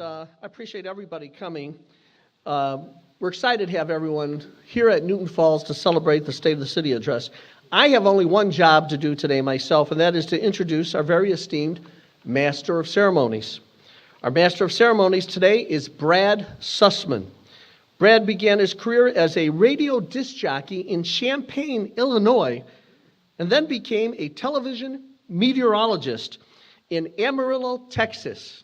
I appreciate everybody coming. We're excited to have everyone here at Newton Falls to celebrate the State of the City address. I have only one job to do today myself, and that is to introduce our very esteemed Master of Ceremonies. Our Master of Ceremonies today is Brad Sussman. Brad began his career as a radio disc jockey in Champaign, Illinois, and then became a television meteorologist in Amarillo, Texas.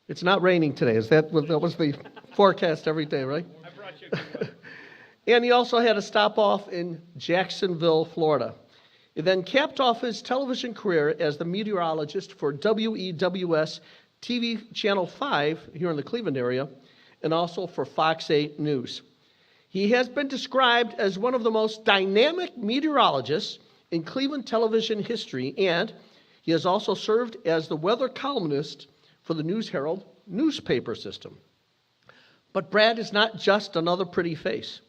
It's not raining today. That was the forecast every day, right? I brought you a good one. And he also had a stop off in Jacksonville, Florida. He then capped off his television career as the meteorologist for WEWS TV Channel 5 here in the Cleveland area, and also for Fox 8 News. He has been described as one of the most dynamic meteorologists in Cleveland television history, and he has also served as the weather columnist for the News Herald newspaper system. But Brad is not just another pretty face.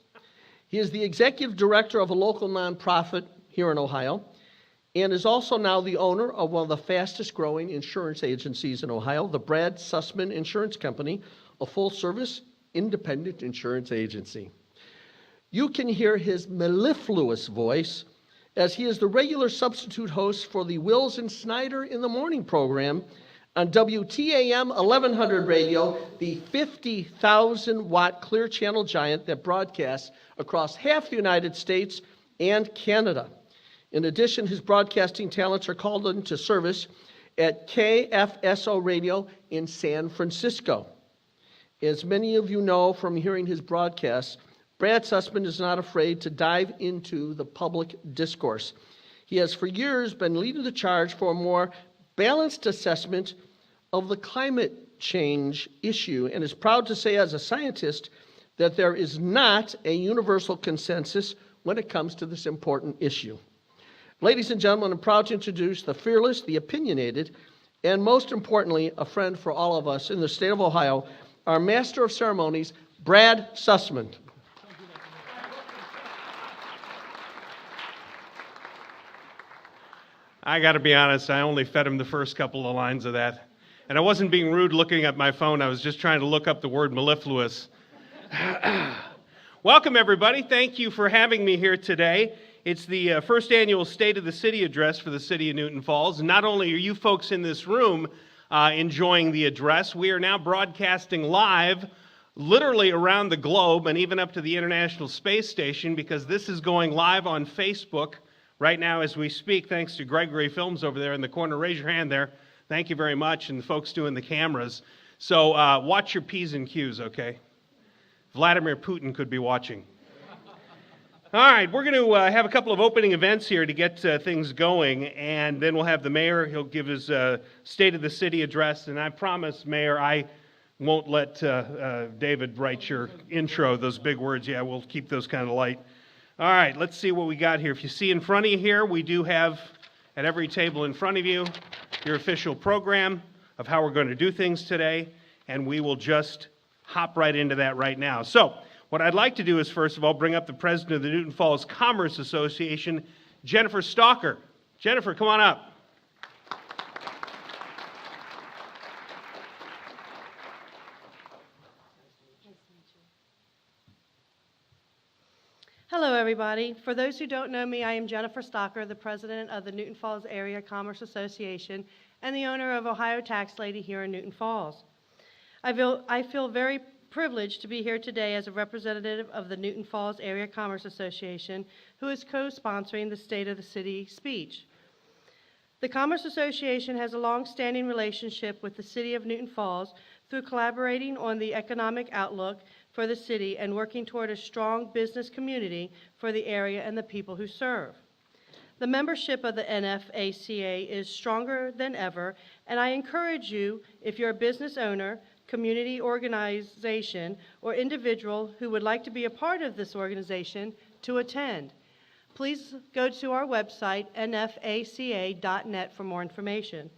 He is the executive director of a local nonprofit here in Ohio, and is also now the owner of one of the fastest growing insurance agencies in Ohio, the Brad Sussman Insurance Company, a full-service independent insurance agency. You can hear his mellifluous voice as he is the regular substitute host for the Wills and Snyder in the Morning program on WTAM 1100 radio, the 50,000-watt clear channel giant that broadcasts across half the United States and Canada. In addition, his broadcasting talents are called into service at KFSO Radio in San Francisco. As many of you know from hearing his broadcasts, Brad Sussman is not afraid to dive into the public discourse. He has for years been leading the charge for a more balanced assessment of the climate change issue, and is proud to say as a scientist that there is not a universal consensus when it comes to this important issue. Ladies and gentlemen, I'm proud to introduce the fearless, the opinionated, and most importantly, a friend for all of us in the state of Ohio, our Master of Ceremonies, Brad Sussman. I got to be honest, I only fed him the first couple of lines of that. And I wasn't being rude looking at my phone. I was just trying to look up the word mellifluous. Welcome, everybody. Thank you for having me here today. It's the first annual State of the City address for the city of Newton Falls. And not only are you folks in this room enjoying the address, we are now broadcasting live literally around the globe and even up to the International Space Station, because this is going live on Facebook right now as we speak, thanks to Gregory Films over there in the corner. Raise your hand there. Thank you very much, and the folks doing the cameras. So watch your P's and Q's, okay? Vladimir Putin could be watching. All right, we're going to have a couple of opening events here to get things going, and then we'll have the mayor. He'll give his State of the City address, and I promise, Mayor, I won't let David write your intro, those big words. Yeah, we'll keep those kind of light. All right, let's see what we got here. If you see in front of you here, we do have at every table in front of you your official program of how we're going to do things today, and we will just hop right into that right now. So what I'd like to do is, first of all, bring up the president of the Newton Falls Commerce Association, Jennifer Stalker. Jennifer, come on up. Hello, everybody. For those who don't know me, I am Jennifer Stalker, the president of the Newton Falls Area Commerce Association and the owner of Ohio Tax Lady here in Newton Falls. I feel very privileged to be here today as a representative of the Newton Falls Area Commerce Association, who is co-sponsoring the State of the City speech. The Commerce Association has a long-standing relationship with the City of Newton Falls through collaborating on the economic outlook for the city and working toward a strong business community for the area and the people who serve. The membership of the NFACA is stronger than ever, and I encourage you, if you're a business owner, community organization, or individual who would like to be a part of this organization, to attend. Please go to our website, nfaca.net, for more information.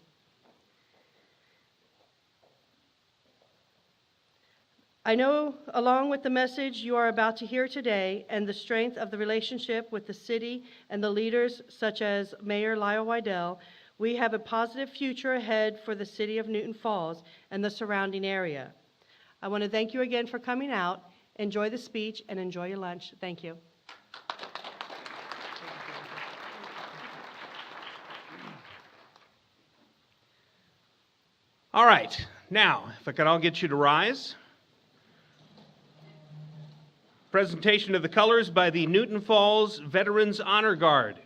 I know, along with the message you are about to hear today and the strength of the relationship with the city and the leaders such as Mayor Lyle Waddell, We have a positive future ahead for the city of Newton Falls and the surrounding area. I want to thank you again for coming out. Enjoy the speech and enjoy your lunch. Thank you. All right, now, if I could all get you to rise. Presentation of the colors by the Newton Falls Veterans Honor Guard.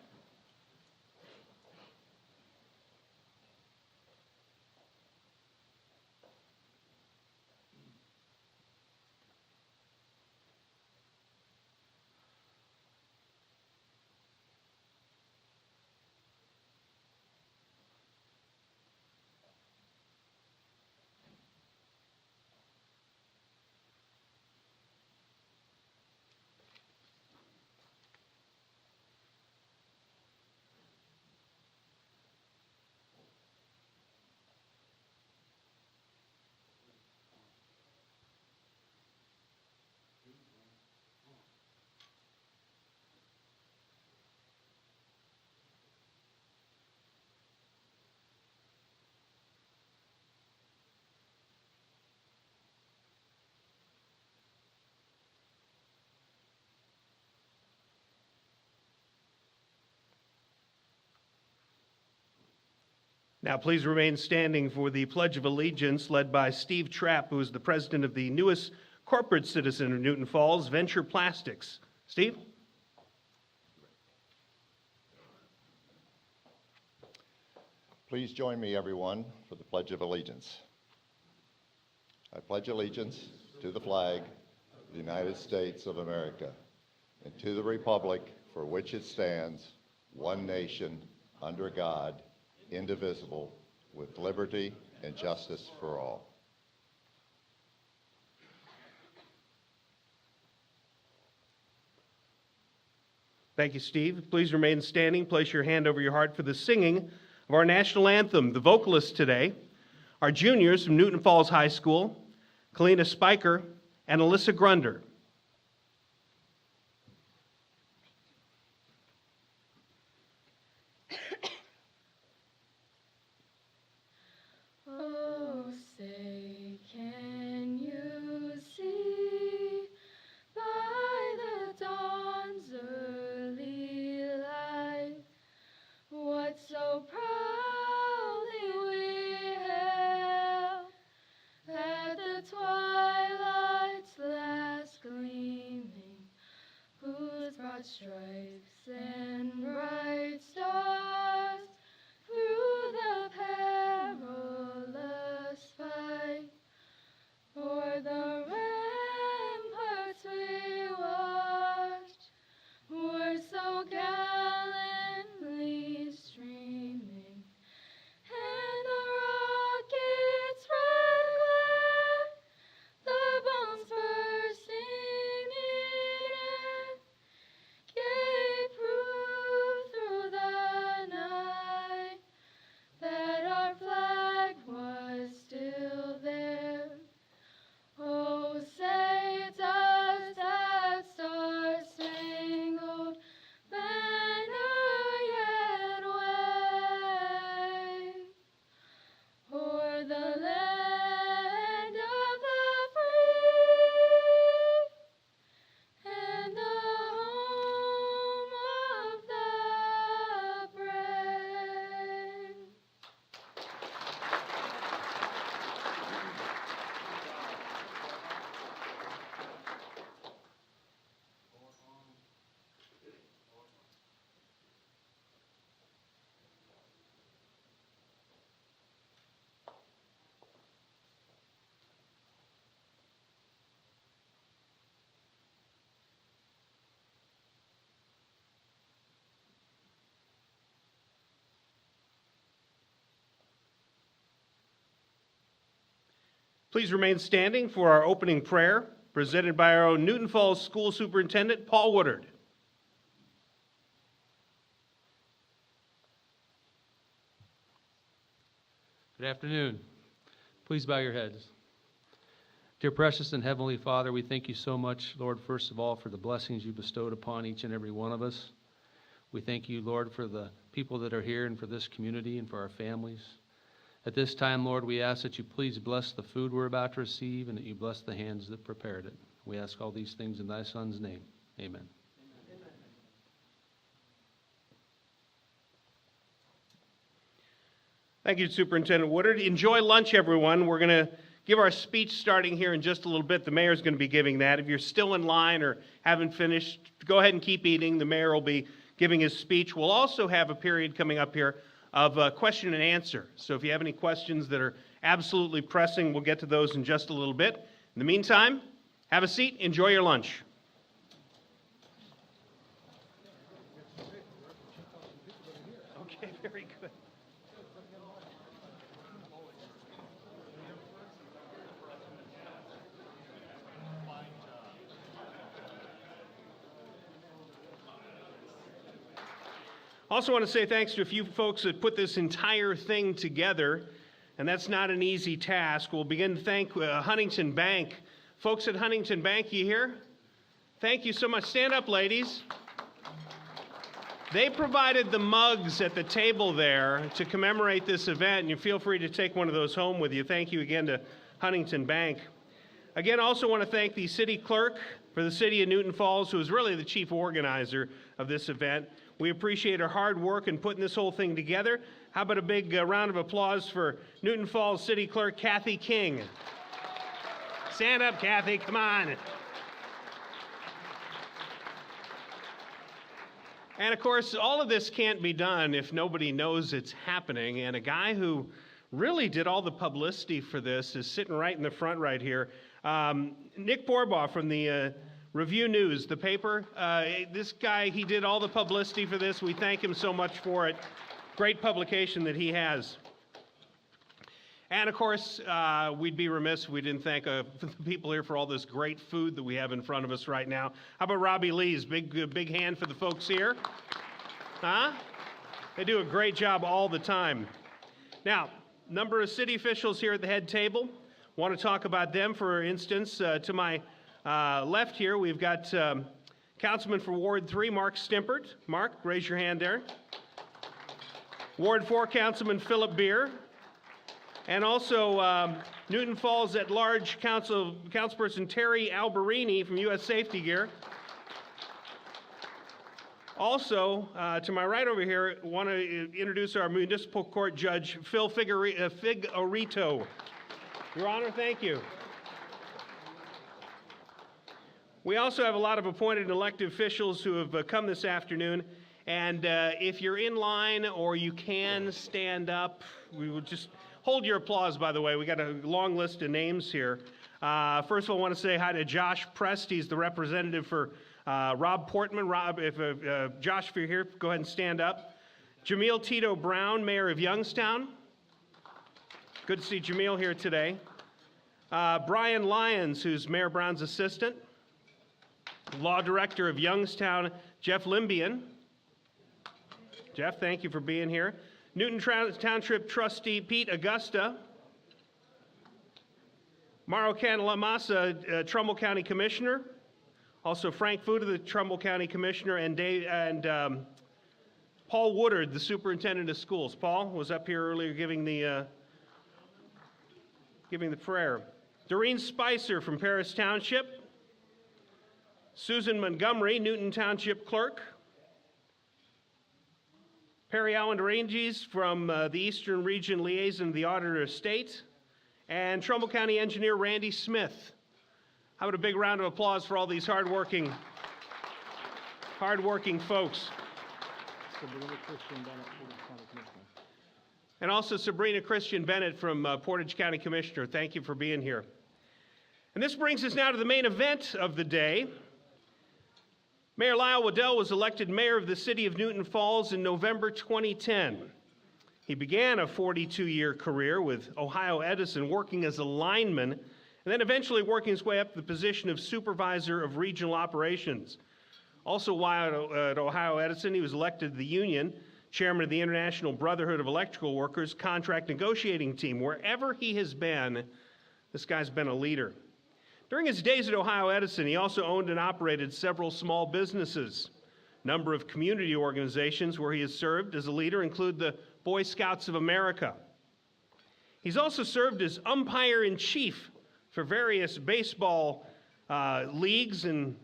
Now, please remain standing for the Pledge of Allegiance led by Steve Trapp, who is the president of the newest corporate citizen of Newton Falls, Venture Plastics. Steve? Please join me, everyone, for the Pledge of Allegiance. I pledge allegiance to the flag of the United States of America and to the republic for which it stands, one nation, under God, indivisible, with liberty and justice for all. Thank you, Steve. Please remain standing. Place your hand over your heart for the singing of our national anthem. The vocalists today are juniors from Newton Falls High School, Kalina Spiker and Alyssa Grunder. Oh, say, can you see by the dawn's early light what so proudly we hailed at the twilight's last gleaming, whose broad stripes and bright stars through the perilous fight o'er the ramparts we watched were so gallantly streaming, and the rocket's red glare, the bombs bursting in air, gave proof through the night that our flag was still there. Oh, say does that star-spangled banner yet wave o'er the land of the free and the home of the brave? Please remain standing for our opening prayer, presented by our own Newton Falls School Superintendent, Paul Woodard. Good afternoon. Please bow your heads. Dear precious and heavenly Father, we thank you so much, Lord, first of all, for the blessings you bestowed upon each and every one of us. We thank you, Lord, for the people that are here and for this community and for our families. At this time, Lord, we ask that you please bless the food we're about to receive and that you bless the hands that prepared it. We ask all these things in thy Son's name. Amen. Thank you, Superintendent Woodard. Enjoy lunch, everyone. We're going to give our speech starting here in just a little bit. The mayor's going to be giving that. If you're still in line or haven't finished, go ahead and keep eating. The mayor will be giving his speech. We'll also have a period coming up here of question and answer. So if you have any questions that are absolutely pressing, we'll get to those in just a little bit. In the meantime, have a seat, enjoy your lunch. Okay, very good. Also want to say thanks to a few folks that put this entire thing together, and that's not an easy task. We'll begin to thank Huntington Bank. Folks at Huntington Bank, you here? Thank you so much. Stand up, ladies. They provided the mugs at the table there to commemorate this event, and you feel free to take one of those home with you. Thank you again to Huntington Bank. Again, also want to thank the city clerk for the city of Newton Falls, who is really the chief organizer of this event. We appreciate her hard work in putting this whole thing together. How about a big round of applause for Newton Falls City Clerk Kathy King? Stand up, Kathy, come on. And of course, all of this can't be done if nobody knows it's happening. And a guy who really did all the publicity for this is sitting right in the front right here. Nick Borbaugh from the Review News, the paper. This guy, he did all the publicity for this. We thank him so much for it. Great publication that he has. And of course, we'd be remiss if we didn't thank the people here for all this great food that we have in front of us right now. How about Robbie Lee's? Big hand for the folks here. Huh? They do a great job all the time. Now, number of city officials here at the head table. Want to talk about them, for instance. To my left here, we've got Councilman for Ward 3, Mark Stimpert. Mark, raise your hand there. Ward 4, Councilman Philip Beer. And also Newton Falls at-large Councilperson Terry Alberini from U.S. Safety Gear. Also, to my right over here, I want to introduce our municipal court judge, Phil Figurito. Your Honor, thank you. We also have a lot of appointed and elected officials who have come this afternoon. And if you're in line or you can stand up, we will just hold your applause, by the way. We got a long list of names here. First of all, I want to say hi to Josh Prest. He's the representative for Rob Portman. Rob, Josh, if you're here, go ahead and stand up. Jamil Tito Brown, Mayor of Youngstown. Good to see Jamil here today. Brian Lyons, who's Mayor Brown's assistant. Law Director of Youngstown, Jeff Limbian. Jeff, thank you for being here. Newton Township Trustee Pete Augusta. Mauro Cantalamassa, Trumbull County Commissioner. Also Frank Fuda, the Trumbull County Commissioner, and Paul Woodard, the Superintendent of Schools. Paul was up here earlier giving the prayer. Doreen Spicer from Paris Township. Susan Montgomery, Newton Township Clerk. Perry Allen Ranges from the Eastern Region Liaison of the Auditor of State. And Trumbull County Engineer Randy Smith. How about a big round of applause for all these hardworking folks. And also Sabrina Christian Bennett from Portage County Commissioner. Thank you for being here. And this brings us now to the main event of the day. Mayor Lyle Waddell was elected mayor of the city of Newton Falls in November 2010. He began a 42-year career with Ohio Edison working as a lineman and then eventually working his way up to the position of supervisor of regional operations. Also while at Ohio Edison, he was elected to the union, chairman of the International Brotherhood of Electrical Workers contract negotiating team. Wherever he has been, this guy's been a leader. During his days at Ohio Edison, he also owned and operated several small businesses. A number of community organizations where he has served as a leader include the Boy Scouts of America. He's also served as umpire-in-chief for various baseball leagues, and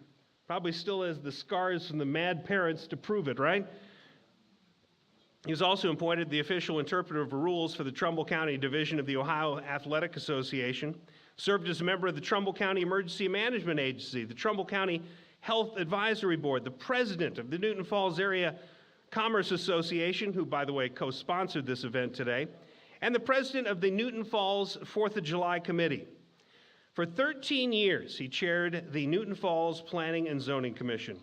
probably still has the scars from the mad parents to prove it, right? He was also appointed the official interpreter of rules for the Trumbull County Division of the Ohio Athletic Association, served as a member of the Trumbull County Emergency Management Agency, the Trumbull County Health Advisory Board, the president of the Newton Falls Area Commerce Association, who, by the way, co-sponsored this event today, and the president of the Newton Falls 4th of July Committee. For 13 years, he chaired the Newton Falls Planning and Zoning Commission.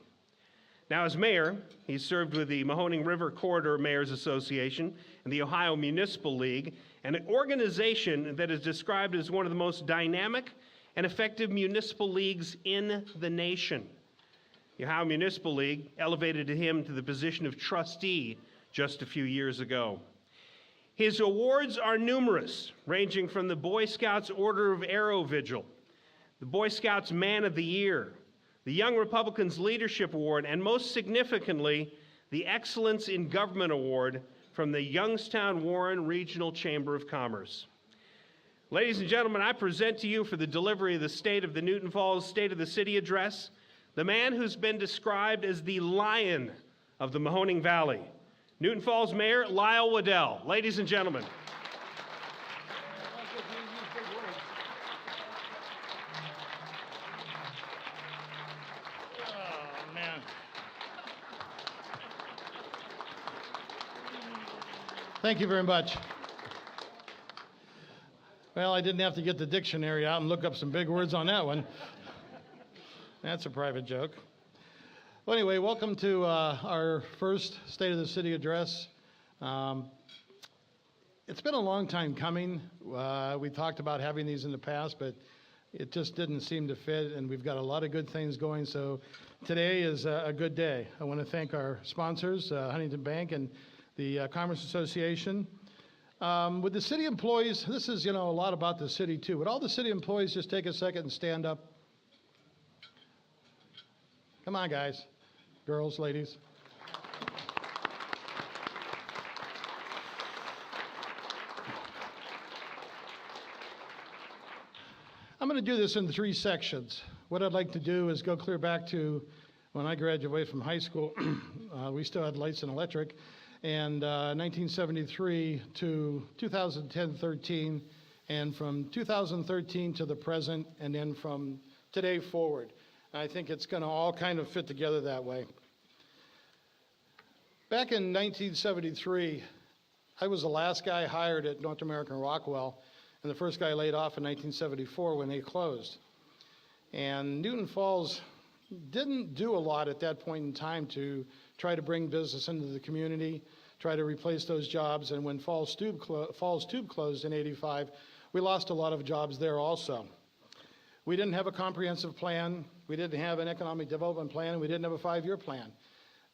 Now, as mayor, he served with the Mahoning River Corridor Mayors Association and the Ohio Municipal League, an organization that is described as one of the most dynamic and effective municipal leagues in the nation. The Ohio Municipal League elevated him to the position of trustee just a few years ago. His awards are numerous, ranging from the Boy Scouts Order of Arrow Vigil, the Boy Scouts Man of the Year, the Young Republicans Leadership Award, and most significantly, the Excellence in Government Award from the Youngstown-Warren Regional Chamber of Commerce. Ladies and gentlemen, I present to you for the delivery of the State of the Newton Falls State of the City Address, the man who's been described as the Lion of the Mahoning Valley, Newton Falls Mayor Lyle Waddell. Ladies and gentlemen. Oh, man. Thank you very much. Well, I didn't have to get the dictionary out and look up some big words on that one. That's a private joke. Well, anyway, welcome to our first State of the City address. It's been a long time coming. We talked about having these in the past, but it just didn't seem to fit, and we've got a lot of good things going, so today is a good day. I want to thank our sponsors, Huntington Bank and the Commerce Association. With the city employees, this is, a lot about the city, too. Would all the city employees just take a second and stand up? Come on, guys, girls, ladies. I'm going to do this in 3 sections. What I'd like to do is go clear back to when I graduated from high school. We still had lights and electric. And 1973 to 2010-13, and from 2013 to the present, and then from today forward. I think it's going to all kind of fit together that way. Back in 1973, I was the last guy hired at North American Rockwell, and the first guy laid off in 1974 when they closed. And Newton Falls didn't do a lot at that point in time to try to bring business into the community, try to replace those jobs. And when Falls Tube closed in '85, we lost a lot of jobs there also. We didn't have a comprehensive plan. We didn't have an economic development plan. And we didn't have a 5-year plan.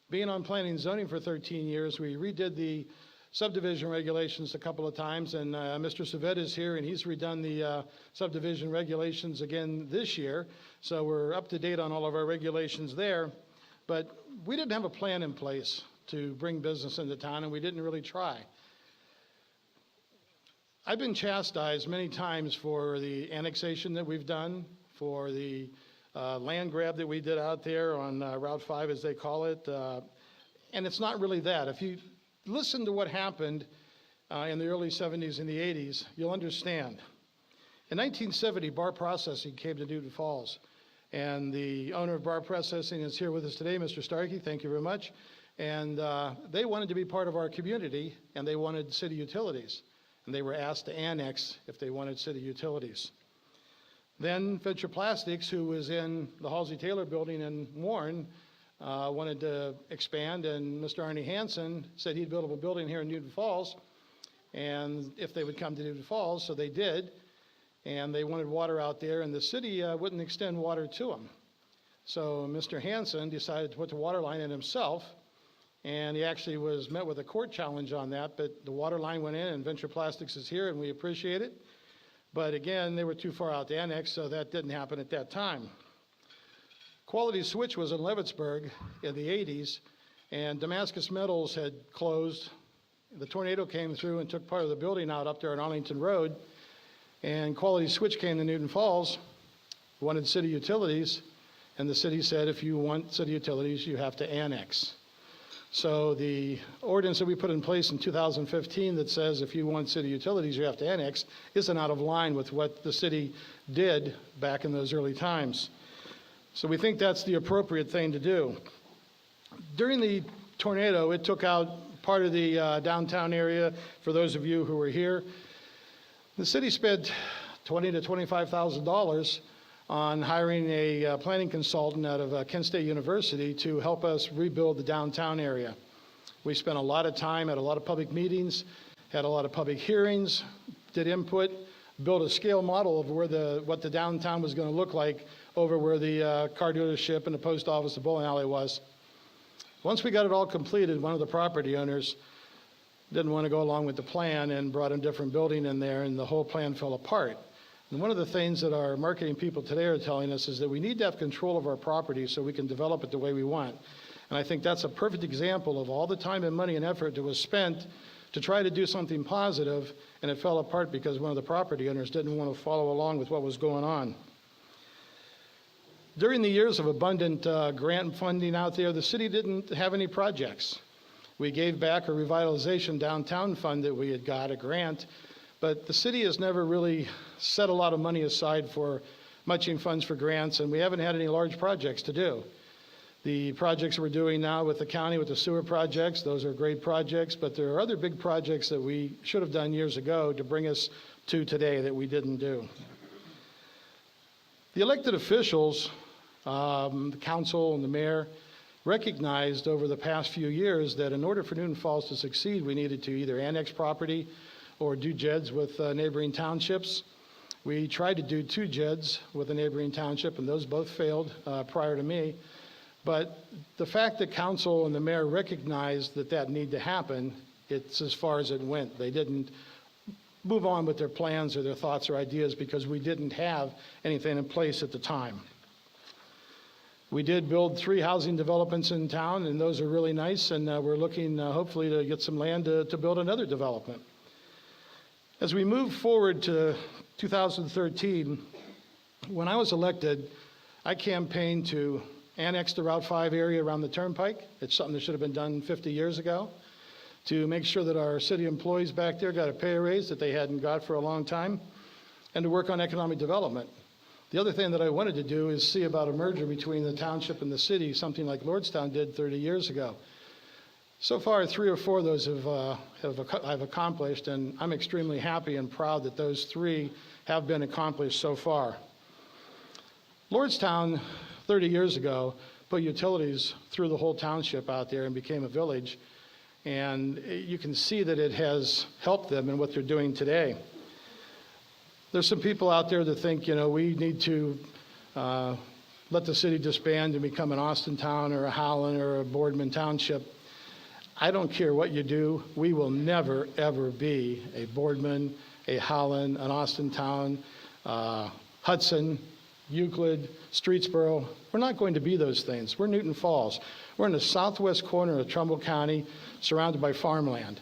Being on planning and zoning for 13 years, we redid the subdivision regulations a couple of times, and Mr. Savet is here, and he's redone the subdivision regulations again this year, so we're up to date on all of our regulations there, but we didn't have a plan in place to bring business into town, and we didn't really try. I've been chastised many times for the annexation that we've done, for the land grab that we did out there on Route 5, as they call it, and it's not really that. If you listen to what happened in the early 70s and the 80s, you'll understand. In 1970, Bar Processing came to Newton Falls, and the owner of Bar Processing is here with us today, Mr. Starkey. Thank you very much. And they wanted to be part of our community, and they wanted city utilities. And they were asked to annex if they wanted city utilities. Then Venture Plastics, who was in the Halsey Taylor building in Warren, wanted to expand, and Mr. Arnie Hansen said he'd build up a building here in Newton Falls, and if they would come to Newton Falls, so they did, and they wanted water out there, and the city wouldn't extend water to them. So Mr. Hansen decided to put the water line in himself, and he actually was met with a court challenge on that, but the water line went in, and Venture Plastics is here, and we appreciate it. But again, they were too far out to annex, so that didn't happen at that time. Quality Switch was in Leavittsburg in the 80s, and Damascus Metals had closed. The tornado came through and took part of the building out up there on Arlington Road, and Quality Switch came to Newton Falls, wanted city utilities, and the city said, if you want city utilities, you have to annex. So the ordinance that we put in place in 2015 that says if you want city utilities, you have to annex, isn't out of line with what the city did back in those early times. So we think that's the appropriate thing to do. During the tornado, it took out part of the downtown area. For those of you who were here, the city spent $20,000 to $25,000 on hiring a planning consultant out of Kent State University to help us rebuild the downtown area. We spent a lot of time at a lot of public meetings, had a lot of public hearings, did input, built a scale model of what the downtown was going to look like over where the car dealership and the post office, the bowling alley was. Once we got it all completed, one of the property owners didn't want to go along with the plan and brought a different building in there, and the whole plan fell apart. And one of the things that our marketing people today are telling us is that we need to have control of our property so we can develop it the way we want. And I think that's a perfect example of all the time and money and effort that was spent to try to do something positive, and it fell apart because one of the property owners didn't want to follow along with what was going on. During the years of abundant grant funding out there, the city didn't have any projects. We gave back a revitalization downtown fund that we had got, a grant, but the city has never really set a lot of money aside for matching funds for grants, and we haven't had any large projects to do. The projects we're doing now with the county, with the sewer projects, those are great projects, but there are other big projects that we should have done years ago to bring us to today that we didn't do. The elected officials, the council and the mayor, recognized over the past few years that in order for Newton Falls to succeed, we needed to either annex property or do JEDs with neighboring townships. We tried to do 2 JEDs with a neighboring township, and those both failed prior to me. But the fact that council and the mayor recognized that that need to happen, it's as far as it went. They didn't move on with their plans or their thoughts or ideas because we didn't have anything in place at the time. We did build 3 housing developments in town, and those are really nice, and we're looking hopefully to get some land to build another development. As we move forward to 2013, when I was elected, I campaigned to annex the Route 5 area around the Turnpike. It's something that should have been done 50 years ago, to make sure that our city employees back there got a pay raise that they hadn't got for a long time, and to work on economic development. The other thing that I wanted to do is see about a merger between the township and the city, something like Lordstown did 30 years ago. So far, 3 or 4 of those I've accomplished, and I'm extremely happy and proud that those 3 have been accomplished so far. Lordstown, 30 years ago, put utilities through the whole township out there and became a village, and you can see that it has helped them in what they're doing today. There's some people out there that think, we need to let the city disband and become an Austin Town or a Howland or a Boardman Township. I don't care what you do. We will never, ever be a Boardman, a Howland, an Austin Town, Hudson, Euclid, Streetsboro. We're not going to be those things. We're Newton Falls. We're in the southwest corner of Trumbull County, surrounded by farmland.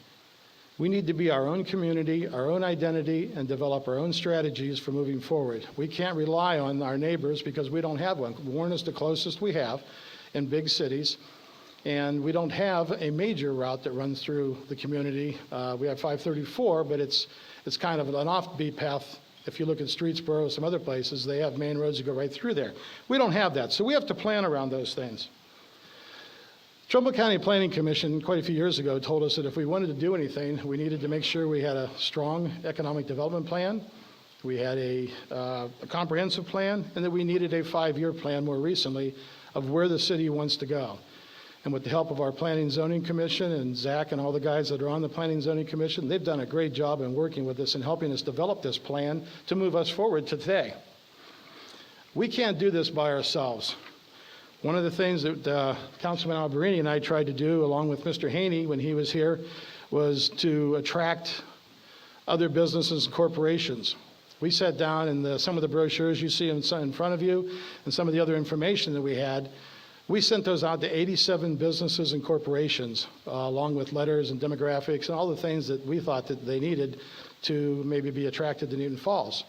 We need to be our own community, our own identity, and develop our own strategies for moving forward. We can't rely on our neighbors because we don't have one. Warren is the closest we have in big cities, and we don't have a major route that runs through the community. We have 534, but it's kind of an offbeat path. If you look at Streetsboro, some other places, they have main roads that go right through there. We don't have that, so we have to plan around those things. Trumbull County Planning Commission quite a few years ago told us that if we wanted to do anything, we needed to make sure we had a strong economic development plan, we had a comprehensive plan, and that we needed a 5-year plan more recently of where the city wants to go. And with the help of our Planning and Zoning Commission and Zach and all the guys that are on the Planning and Zoning Commission, they've done a great job in working with us and helping us develop this plan to move us forward to today. We can't do this by ourselves. One of the things that Councilman Alberini and I tried to do, along with Mr. Haney when he was here, was to attract other businesses and corporations. We sat down, and some of the brochures you see in front of you and some of the other information that we had We sent those out to 87 businesses and corporations, along with letters and demographics and all the things that we thought that they needed to maybe be attracted to Newton Falls.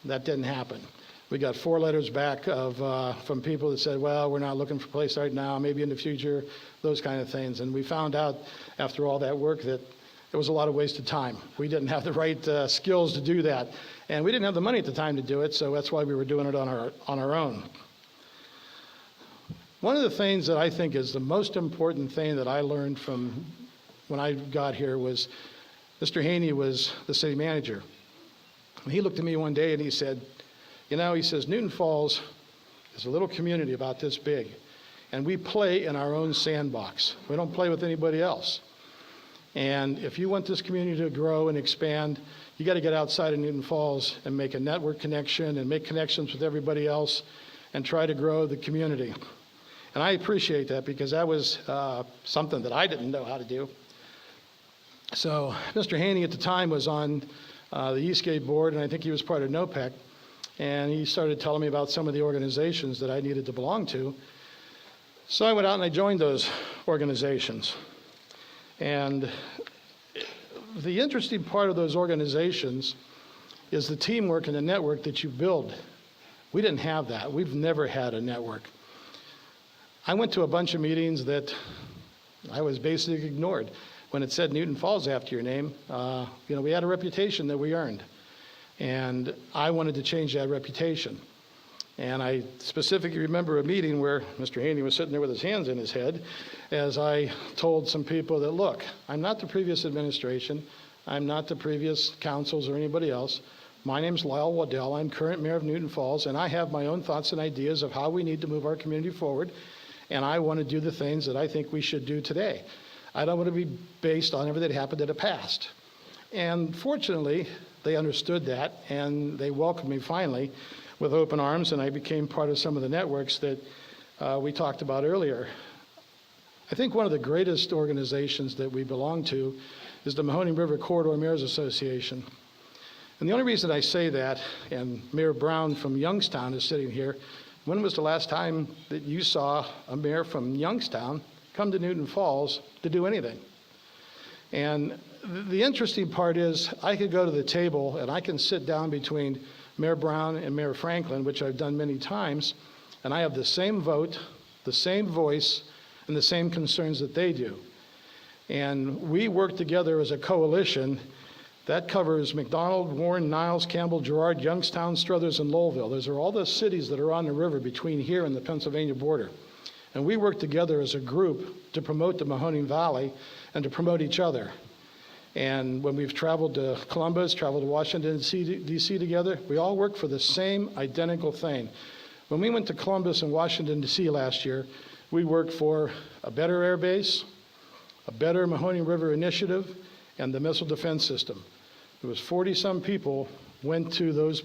That didn't happen. We got 4 letters back from people that said, well, we're not looking for a place right now, maybe in the future, those kind of things. And we found out after all that work that it was a lot of wasted time. We didn't have the right skills to do that. And we didn't have the money at the time to do it, so that's why we were doing it on our own. One of the things that I think is the most important thing that I learned from when I got here was Mr. Haney was the city manager. And he looked at me one day and he said, he says, Newton Falls is a little community about this big, and we play in our own sandbox. We don't play with anybody else. And if you want this community to grow and expand, you got to get outside of Newton Falls and make a network connection and make connections with everybody else and try to grow the community. And I appreciate that because that was something that I didn't know how to do. So Mr. Haney at the time was on the Eastgate board, and I think he was part of NOPEC. And he started telling me about some of the organizations that I needed to belong to. So I went out and I joined those organizations. And the interesting part of those organizations is the teamwork and the network that you build. We didn't have that. We've never had a network. I went to a bunch of meetings that I was basically ignored. When it said Newton Falls after your name, we had a reputation that we earned. And I wanted to change that reputation. And I specifically remember a meeting where Mr. Haney was sitting there with his hands in his head as I told some people that, look, I'm not the previous administration. I'm not the previous councils or anybody else. My name's Lyle Waddell. I'm current mayor of Newton Falls, and I have my own thoughts and ideas of how we need to move our community forward. And I want to do the things that I think we should do today. I don't want to be based on everything that happened in the past. And fortunately, they understood that, and they welcomed me finally with open arms, and I became part of some of the networks that we talked about earlier. I think one of the greatest organizations that we belong to is the Mahoning River Corridor Mayors Association. And the only reason I say that, and Mayor Brown from Youngstown is sitting here, when was the last time that you saw a mayor from Youngstown come to Newton Falls to do anything? And the interesting part is I could go to the table and I can sit down between Mayor Brown and Mayor Franklin, which I've done many times, and I have the same vote, the same voice, and the same concerns that they do. And we work together as a coalition that covers McDonald, Warren, Niles, Campbell, Girard, Youngstown, Struthers, and Lowellville. Those are all the cities that are on the river between here and the Pennsylvania border. And we work together as a group to promote the Mahoning Valley and to promote each other. And when we've traveled to Columbus, traveled to Washington, D.C. together, we all work for the same identical thing. When we went to Columbus and Washington, D.C. last year, we worked for a better air base, a better Mahoning River initiative, and the missile defense system. There was 40-some people went to those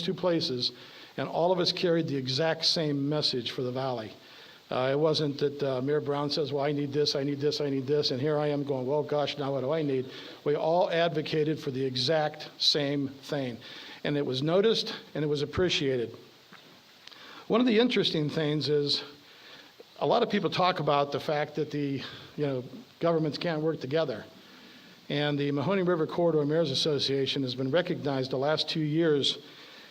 two places, and all of us carried the exact same message for the valley. It wasn't that Mayor Brown says, well, I need this, I need this, I need this, and here I am going, well, gosh, now what do I need? We all advocated for the exact same thing, and it was noticed and it was appreciated. One of the interesting things is a lot of people talk about the fact that the governments can't work together. And the Mahoning River Corridor Mayors Association has been recognized the last 2 years,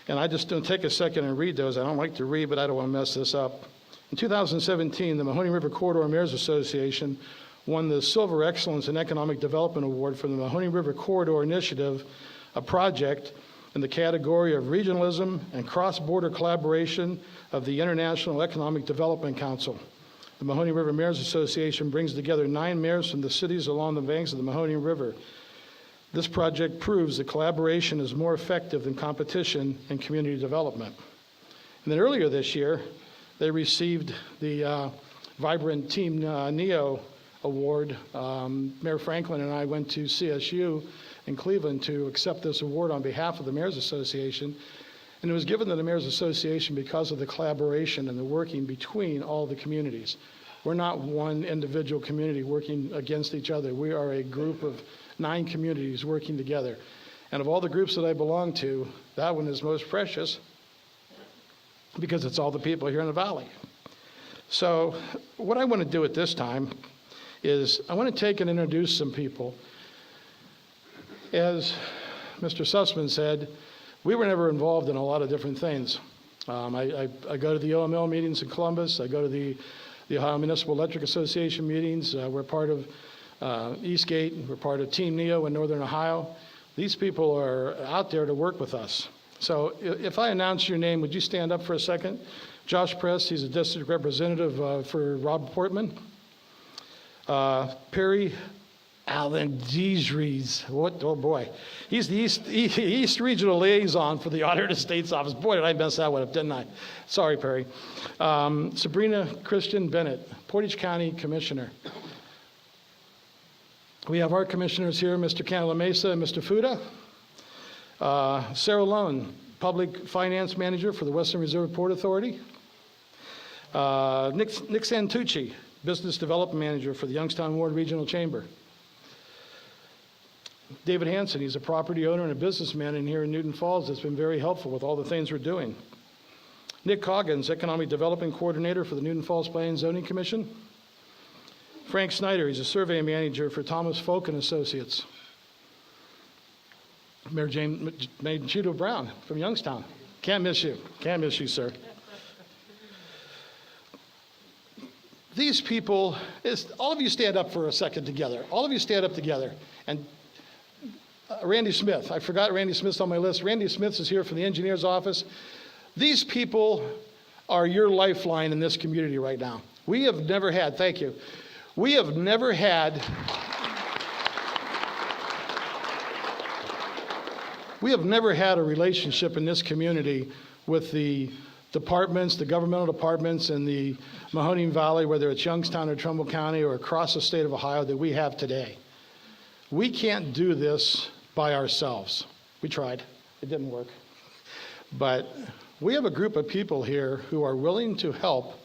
and I just don't take a second and read those. I don't like to read, but I don't want to mess this up. In 2017, the Mahoning River Corridor Mayors Association won the Silver Excellence in Economic Development Award for the Mahoning River Corridor Initiative, a project in the category of regionalism and cross-border collaboration of the International Economic Development Council. The Mahoning River Mayors Association brings together 9 mayors from the cities along the banks of the Mahoning River. This project proves that collaboration is more effective than competition in community development. And then earlier this year, they received the Vibrant Team NEO Award. Mayor Franklin and I went to CSU in Cleveland to accept this award on behalf of the Mayors Association. And it was given to the Mayors Association because of the collaboration and the working between all the communities. We're not one individual community working against each other. We are a group of 9 communities working together. And of all the groups that I belong to, that one is most precious because it's all the people here in the valley. So what I want to do at this time is I want to take and introduce some people. As Mr. Sussman said, we were never involved in a lot of different things. I go to the OML meetings in Columbus. I go to the Ohio Municipal Electric Association meetings. We're part of Eastgate. We're part of Team NEO in Northern Ohio. These people are out there to work with us. So if I announce your name, would you stand up for a second? Josh Press, he's a district representative for Rob Portman. Perry Allen Deesries, oh boy. He's the East Regional Liaison for the Auditor State's Office. Boy, did I mess that one up, didn't I? Sorry, Perry. Sabrina Christian Bennett, Portage County Commissioner. We have our commissioners here, Mr. Canela Mesa and Mr. Fuda. Sarah Lone, Public Finance Manager for the Western Reserve Port Authority. Nick Santucci, Business Development Manager for the Youngstown Ward Regional Chamber. David Hanson, he's a property owner and a businessman in here in Newton Falls that's been very helpful with all the things we're doing. Nick Coggins, Economic Development Coordinator for the Newton Falls Planning and Zoning Commission. Frank Snyder, he's a survey manager for Thomas Folk and Associates. Mayor Cheeto Brown from Youngstown. Can't miss you, sir. These people, all of you stand up for a second together. All of you stand up together. And Randy Smith, I forgot Randy Smith's on my list. Randy Smith is here from the engineer's office. These people are your lifeline in this community right now. We have never had, thank you. We have never had a relationship in this community with the departments, the governmental departments in the Mahoning Valley, whether it's Youngstown or Trumbull County or across the state of Ohio, that we have today. We can't do this by ourselves. We tried. It didn't work. But we have a group of people here who are willing to help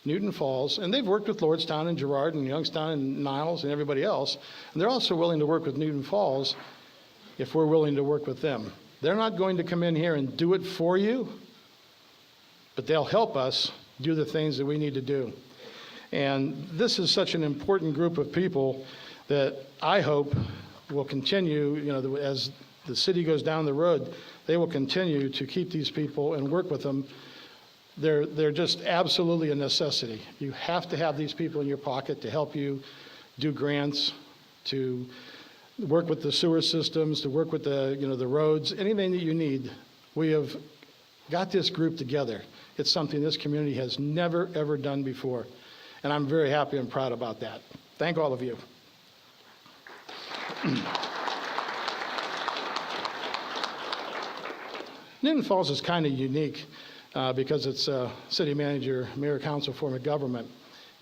Newton Falls, and they've worked with Lordstown and Girard and Youngstown and Niles and everybody else, and they're also willing to work with Newton Falls if we're willing to work with them. They're not going to come in here and do it for you, but they'll help us do the things that we need to do. And this is such an important group of people that I hope will continue, as the city goes down the road, they will continue to keep these people and work with them. They're just absolutely a necessity. You have to have these people in your pocket to help you do grants, to work with the sewer systems, to work with the roads, anything that you need. We have got this group together. It's something this community has never, ever done before. And I'm very happy and proud about that. Thank all of you. Newton Falls is kind of unique because it's a city manager, mayor, council form of government.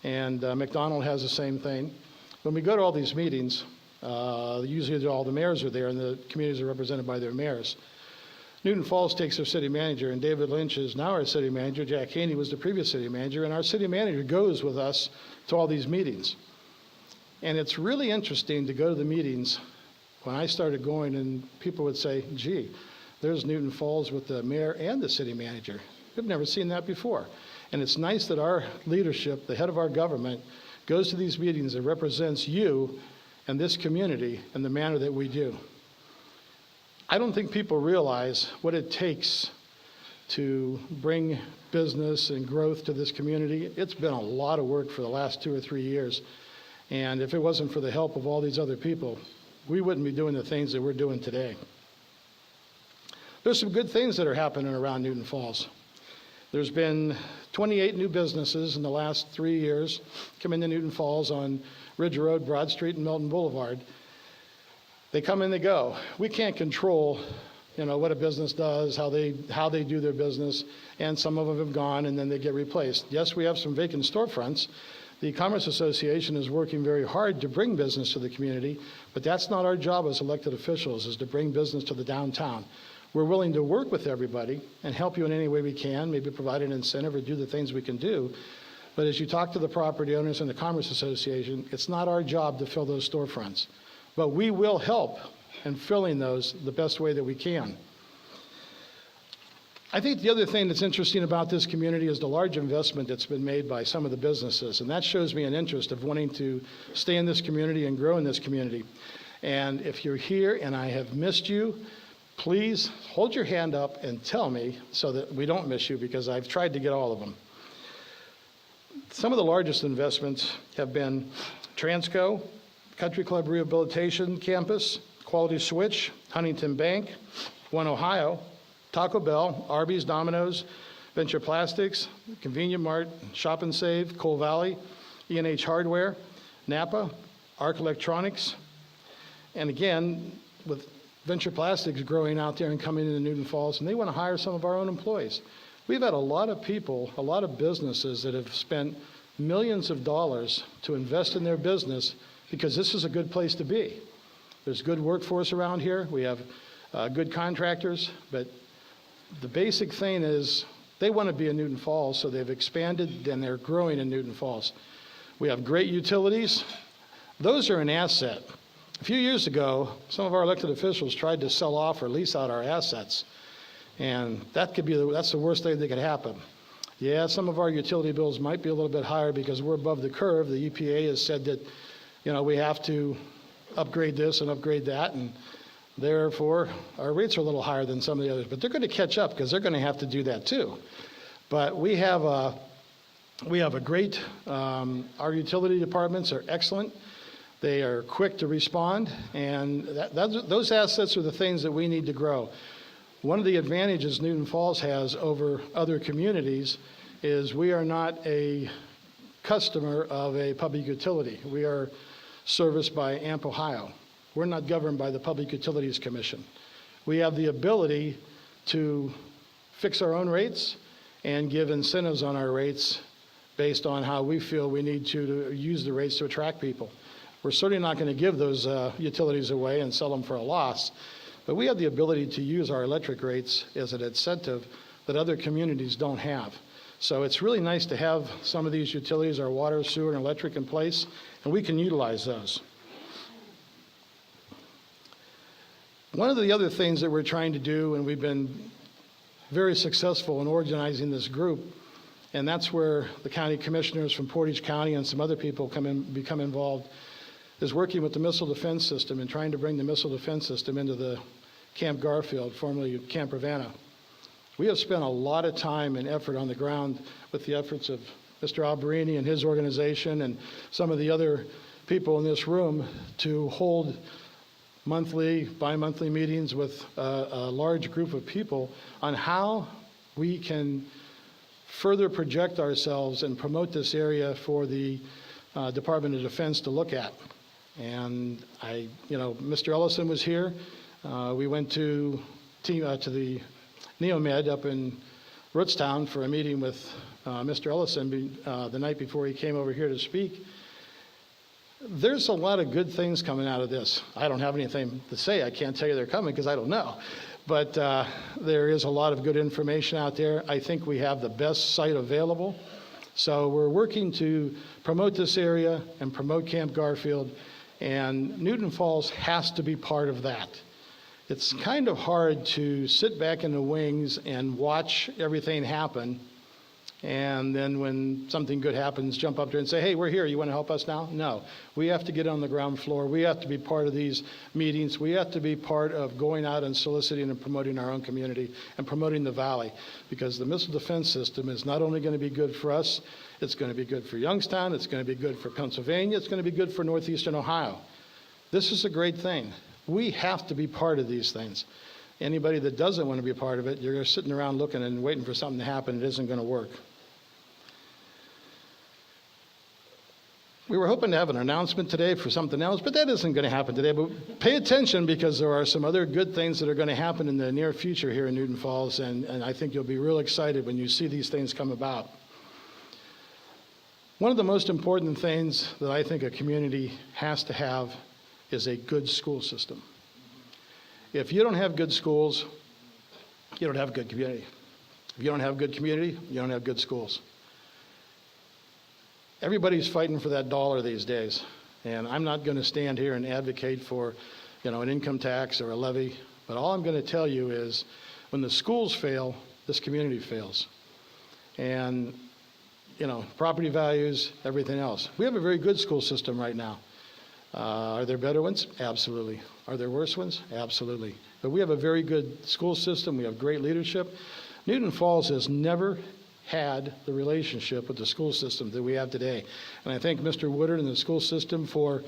And McDonald has the same thing. When we go to all these meetings, usually all the mayors are there and the communities are represented by their mayors. Newton Falls takes their city manager, and David Lynch is now our city manager. Jack Haney was the previous city manager, and our city manager goes with us to all these meetings. And it's really interesting to go to the meetings. When I started going, and people would say, gee, there's Newton Falls with the mayor and the city manager. We've never seen that before. And it's nice that our leadership, the head of our government, goes to these meetings and represents you and this community in the manner that we do. I don't think people realize what it takes to bring business and growth to this community. It's been a lot of work for the last 2 or 3 years. And if it wasn't for the help of all these other people, we wouldn't be doing the things that we're doing today. There's some good things that are happening around Newton Falls. There's been 28 new businesses in the last 3 years come into Newton Falls on Ridge Road, Broad Street, and Milton Boulevard. They come and they go. We can't control, what a business does, how they do their business, and some of them have gone and then they get replaced. Yes, we have some vacant storefronts. The Commerce Association is working very hard to bring business to the community, but that's not our job as elected officials, is to bring business to the downtown. We're willing to work with everybody and help you in any way we can, maybe provide an incentive or do the things we can do. But as you talk to the property owners and the Commerce Association, it's not our job to fill those storefronts. But we will help in filling those the best way that we can. I think the other thing that's interesting about this community is the large investment that's been made by some of the businesses, and that shows me an interest of wanting to stay in this community and grow in this community. And if you're here and I have missed you, please hold your hand up and tell me so that we don't miss you, because I've tried to get all of them. Some of the largest investments have been Transco, Country Club Rehabilitation Campus, Quality Switch, Huntington Bank, One Ohio, Taco Bell, Arby's, Domino's, Venture Plastics, Convenient Mart, Shop and Save, Coal Valley, E&H Hardware, Napa, Arc Electronics, and again, with Venture Plastics growing out there and coming into Newton Falls, and they want to hire some of our own employees. We've had a lot of people, a lot of businesses that have spent millions of dollars to invest in their business because this is a good place to be. There's good workforce around here. We have good contractors, but the basic thing is they want to be in Newton Falls, so they've expanded and they're growing in Newton Falls. We have great utilities. Those are an asset. A few years ago, some of our elected officials tried to sell off or lease out our assets, and that's the worst thing that could happen. Yeah, some of our utility bills might be a little bit higher because we're above the curve. The EPA has said that, we have to upgrade this and upgrade that, and therefore, our rates are a little higher than some of the others, but they're going to catch up because they're going to have to do that too. But we have a great, our utility departments are excellent. They are quick to respond, and those assets are the things that we need to grow. One of the advantages Newton Falls has over other communities is we are not a customer of a public utility. We are serviced by AMP Ohio. We're not governed by the Public Utilities Commission. We have the ability to fix our own rates and give incentives on our rates based on how we feel we need to use the rates to attract people. We're certainly not going to give those utilities away and sell them for a loss, but we have the ability to use our electric rates as an incentive that other communities don't have. So it's really nice to have some of these utilities, our water, sewer, and electric in place, and we can utilize those. One of the other things that we're trying to do, and we've been very successful in organizing this group, and that's where the county commissioners from Portage County and some other people become involved, is working with the missile defense system and trying to bring the missile defense system into the Camp Garfield, formerly Camp Ravenna. We have spent a lot of time and effort on the ground with the efforts of Mr. Alberini and his organization and some of the other people in this room to hold monthly, bi-monthly meetings with a large group of people on how we can further project ourselves and promote this area for the Department of Defense to look at. And Mr. Ellison was here. We went to the Neomed up in Rootstown for a meeting with Mr. Ellison the night before he came over here to speak. There's a lot of good things coming out of this. I don't have anything to say. I can't tell you they're coming because I don't know. But there is a lot of good information out there. I think we have the best site available. So we're working to promote this area and promote Camp Garfield, and Newton Falls has to be part of that. It's kind of hard to sit back in the wings and watch everything happen, and then when something good happens, jump up there and say, hey, we're here, you want to help us now? No, we have to get on the ground floor. We have to be part of these meetings. We have to be part of going out and soliciting and promoting our own community and promoting the valley, because the missile defense system is not only going to be good for us, it's going to be good for Youngstown, it's going to be good for Pennsylvania, it's going to be good for northeastern Ohio. This is a great thing. We have to be part of these things. Anybody that doesn't want to be a part of it, you're sitting around looking and waiting for something to happen. It isn't going to work. We were hoping to have an announcement today for something else, but that isn't going to happen today. But pay attention, because there are some other good things that are going to happen in the near future here in Newton Falls, and I think you'll be real excited when you see these things come about. One of the most important things that I think a community has to have is a good school system. If you don't have good schools, you don't have a good community. If you don't have a good community, you don't have good schools. Everybody's fighting for that dollar these days, and I'm not going to stand here and advocate for, an income tax or a levy, but all I'm going to tell you is when the schools fail, this community fails. And, property values, everything else. We have a very good school system right now. Are there better ones? Absolutely. Are there worse ones? Absolutely. But we have a very good school system. We have great leadership. Newton Falls has never had the relationship with the school system that we have today. And I thank Mr. Woodard and the school system for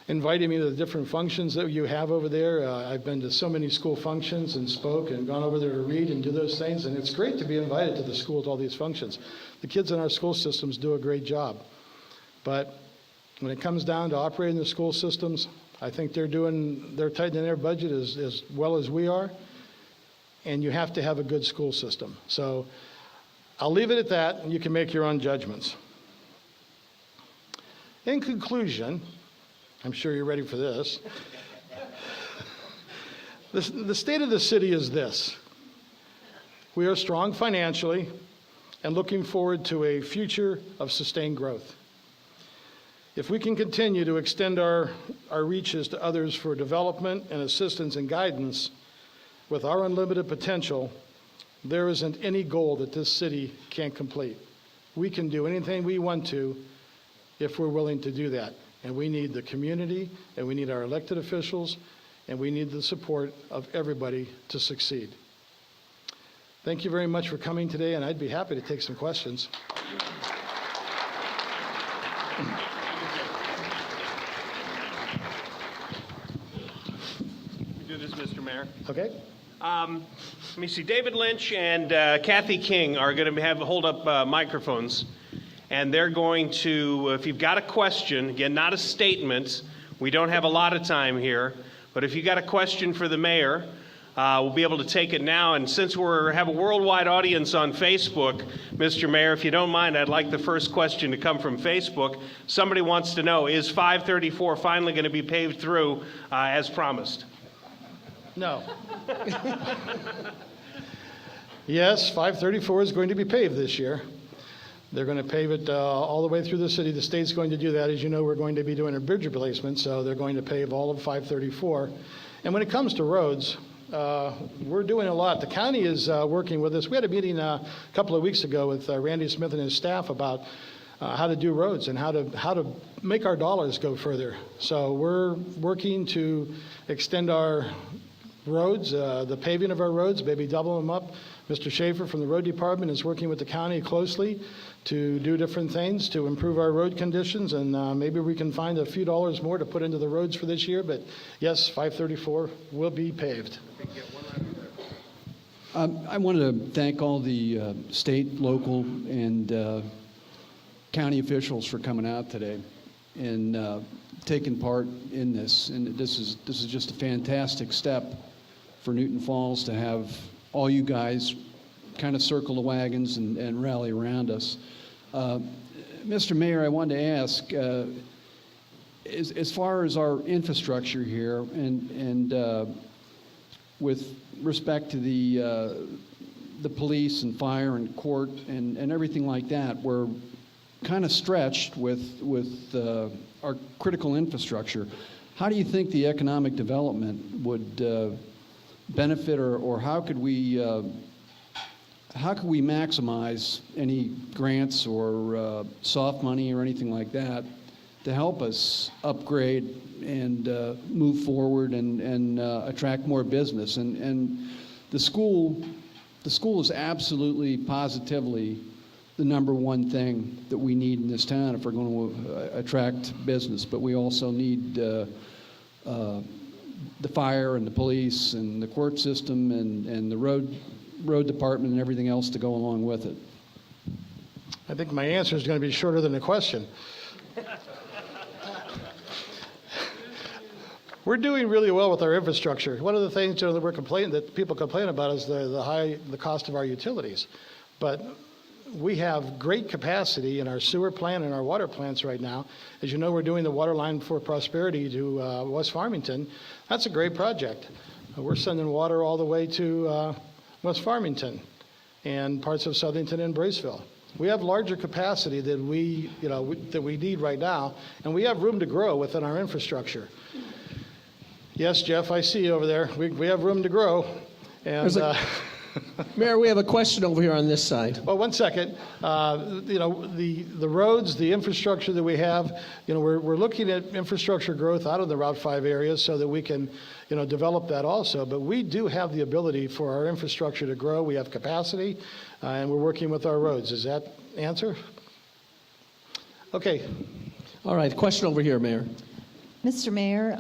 inviting me to the different functions that you have over there. I've been to so many school functions and spoke and gone over there to read and do those things. And it's great to be invited to the school to all these functions. The kids in our school systems do a great job. But when it comes down to operating the school systems, I think they're tightening their budget as well as we are. And you have to have a good school system. So I'll leave it at that, and you can make your own judgments. In conclusion, I'm sure you're ready for this. The state of the city is this. We are strong financially and looking forward to a future of sustained growth. If we can continue to extend our reaches to others for development and assistance and guidance with our unlimited potential, there isn't any goal that this city can't complete. We can do anything we want to if we're willing to do that. And we need the community, and we need our elected officials, and we need the support of everybody to succeed. Thank you very much for coming today, and I'd be happy to take some questions. We do this, Mr. Mayor. Okay? Let me see. David Lynch and Kathy King are going to hold up microphones, and they're going to, if you've got a question, again, not a statement, we don't have a lot of time here, but if you've got a question for the mayor, we'll be able to take it now. And since we have a worldwide audience on Facebook, Mr. Mayor, if you don't mind, I'd like the first question to come from Facebook. Somebody wants to know, is 534 finally going to be paved through as promised? No. Yes, 534 is going to be paved this year. They're going to pave it all the way through the city. The state's going to do that. As you know, we're going to be doing a bridge replacement, so they're going to pave all of 534. And when it comes to roads, we're doing a lot. The county is working with us. We had a meeting a couple of weeks ago with Randy Smith and his staff about how to do roads and how to make our dollars go further. So we're working to extend our roads, the paving of our roads, maybe double them up. Mr. Schaefer from the road department is working with the county closely to do different things to improve our road conditions, and maybe we can find a few dollars more to put into the roads for this year. But yes, 534 will be paved. I want to thank all the state, local, and county officials for coming out today and taking part in this. And this is just a fantastic step for Newton Falls to have all you guys kind of circle the wagons and rally around us. Mr. Mayor, I wanted to ask, as far as our infrastructure here and with respect to the police and fire and court and everything like that, we're kind of stretched with our critical infrastructure. How do you think the economic development would benefit, or how could we maximize any grants or soft money or anything like that to help us upgrade and move forward and attract more business? And the school is absolutely, positively the number one thing that we need in this town if we're going to attract business. But we also need the fire and the police and the court system and the road department and everything else to go along with it. I think my answer is going to be shorter than the question. We're doing really well with our infrastructure. One of the things that people complain about is the cost of our utilities. But we have great capacity in our sewer plant and our water plants right now. As you know, we're doing the water line for prosperity to West Farmington. That's a great project. We're sending water all the way to West Farmington and parts of Southington and Braceville. We have larger capacity than we need right now, and we have room to grow within our infrastructure. Yes, Jeff, I see you over there. We have room to grow, and Mayor, we have a question over here on this side. Well, one second. The roads, the infrastructure that we have, we're looking at infrastructure growth out of the Route 5 areas so that we can, develop that also. But we do have the ability for our infrastructure to grow. We have capacity, and we're working with our roads. Is that answer? Okay. All right, question over here, Mayor. Mr. Mayor,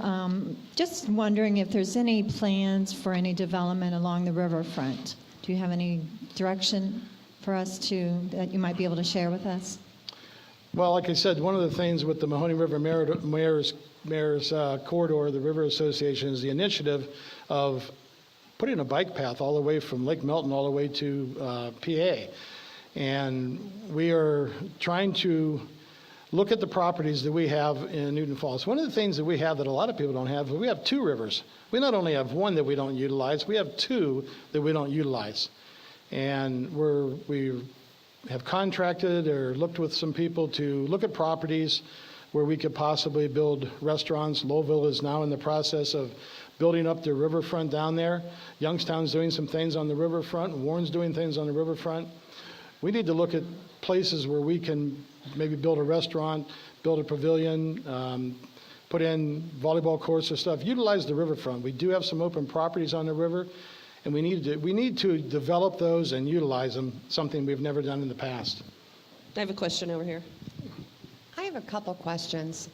just wondering if there's any plans for any development along the riverfront. Do you have any direction for us that you might be able to share with us? Well, like I said, one of the things with the Mahoning River Mayor's Corridor, the River Association, is the initiative of putting a bike path all the way from Lake Melton all the way to PA. And we are trying to look at the properties that we have in Newton Falls. One of the things that we have that a lot of people don't have is we have two rivers. We not only have one that we don't utilize, we have two that we don't utilize. And we have contracted or looked with some people to look at properties where we could possibly build restaurants. Lowville is now in the process of building up their riverfront down there. Youngstown's doing some things on the riverfront. Warren's doing things on the riverfront. We need to look at places where we can maybe build a restaurant, build a pavilion, put in volleyball courts or stuff. Utilize the riverfront. We do have some open properties on the river, and we need to develop those and utilize them, something we've never done in the past. I have a question over here. I have a couple questions.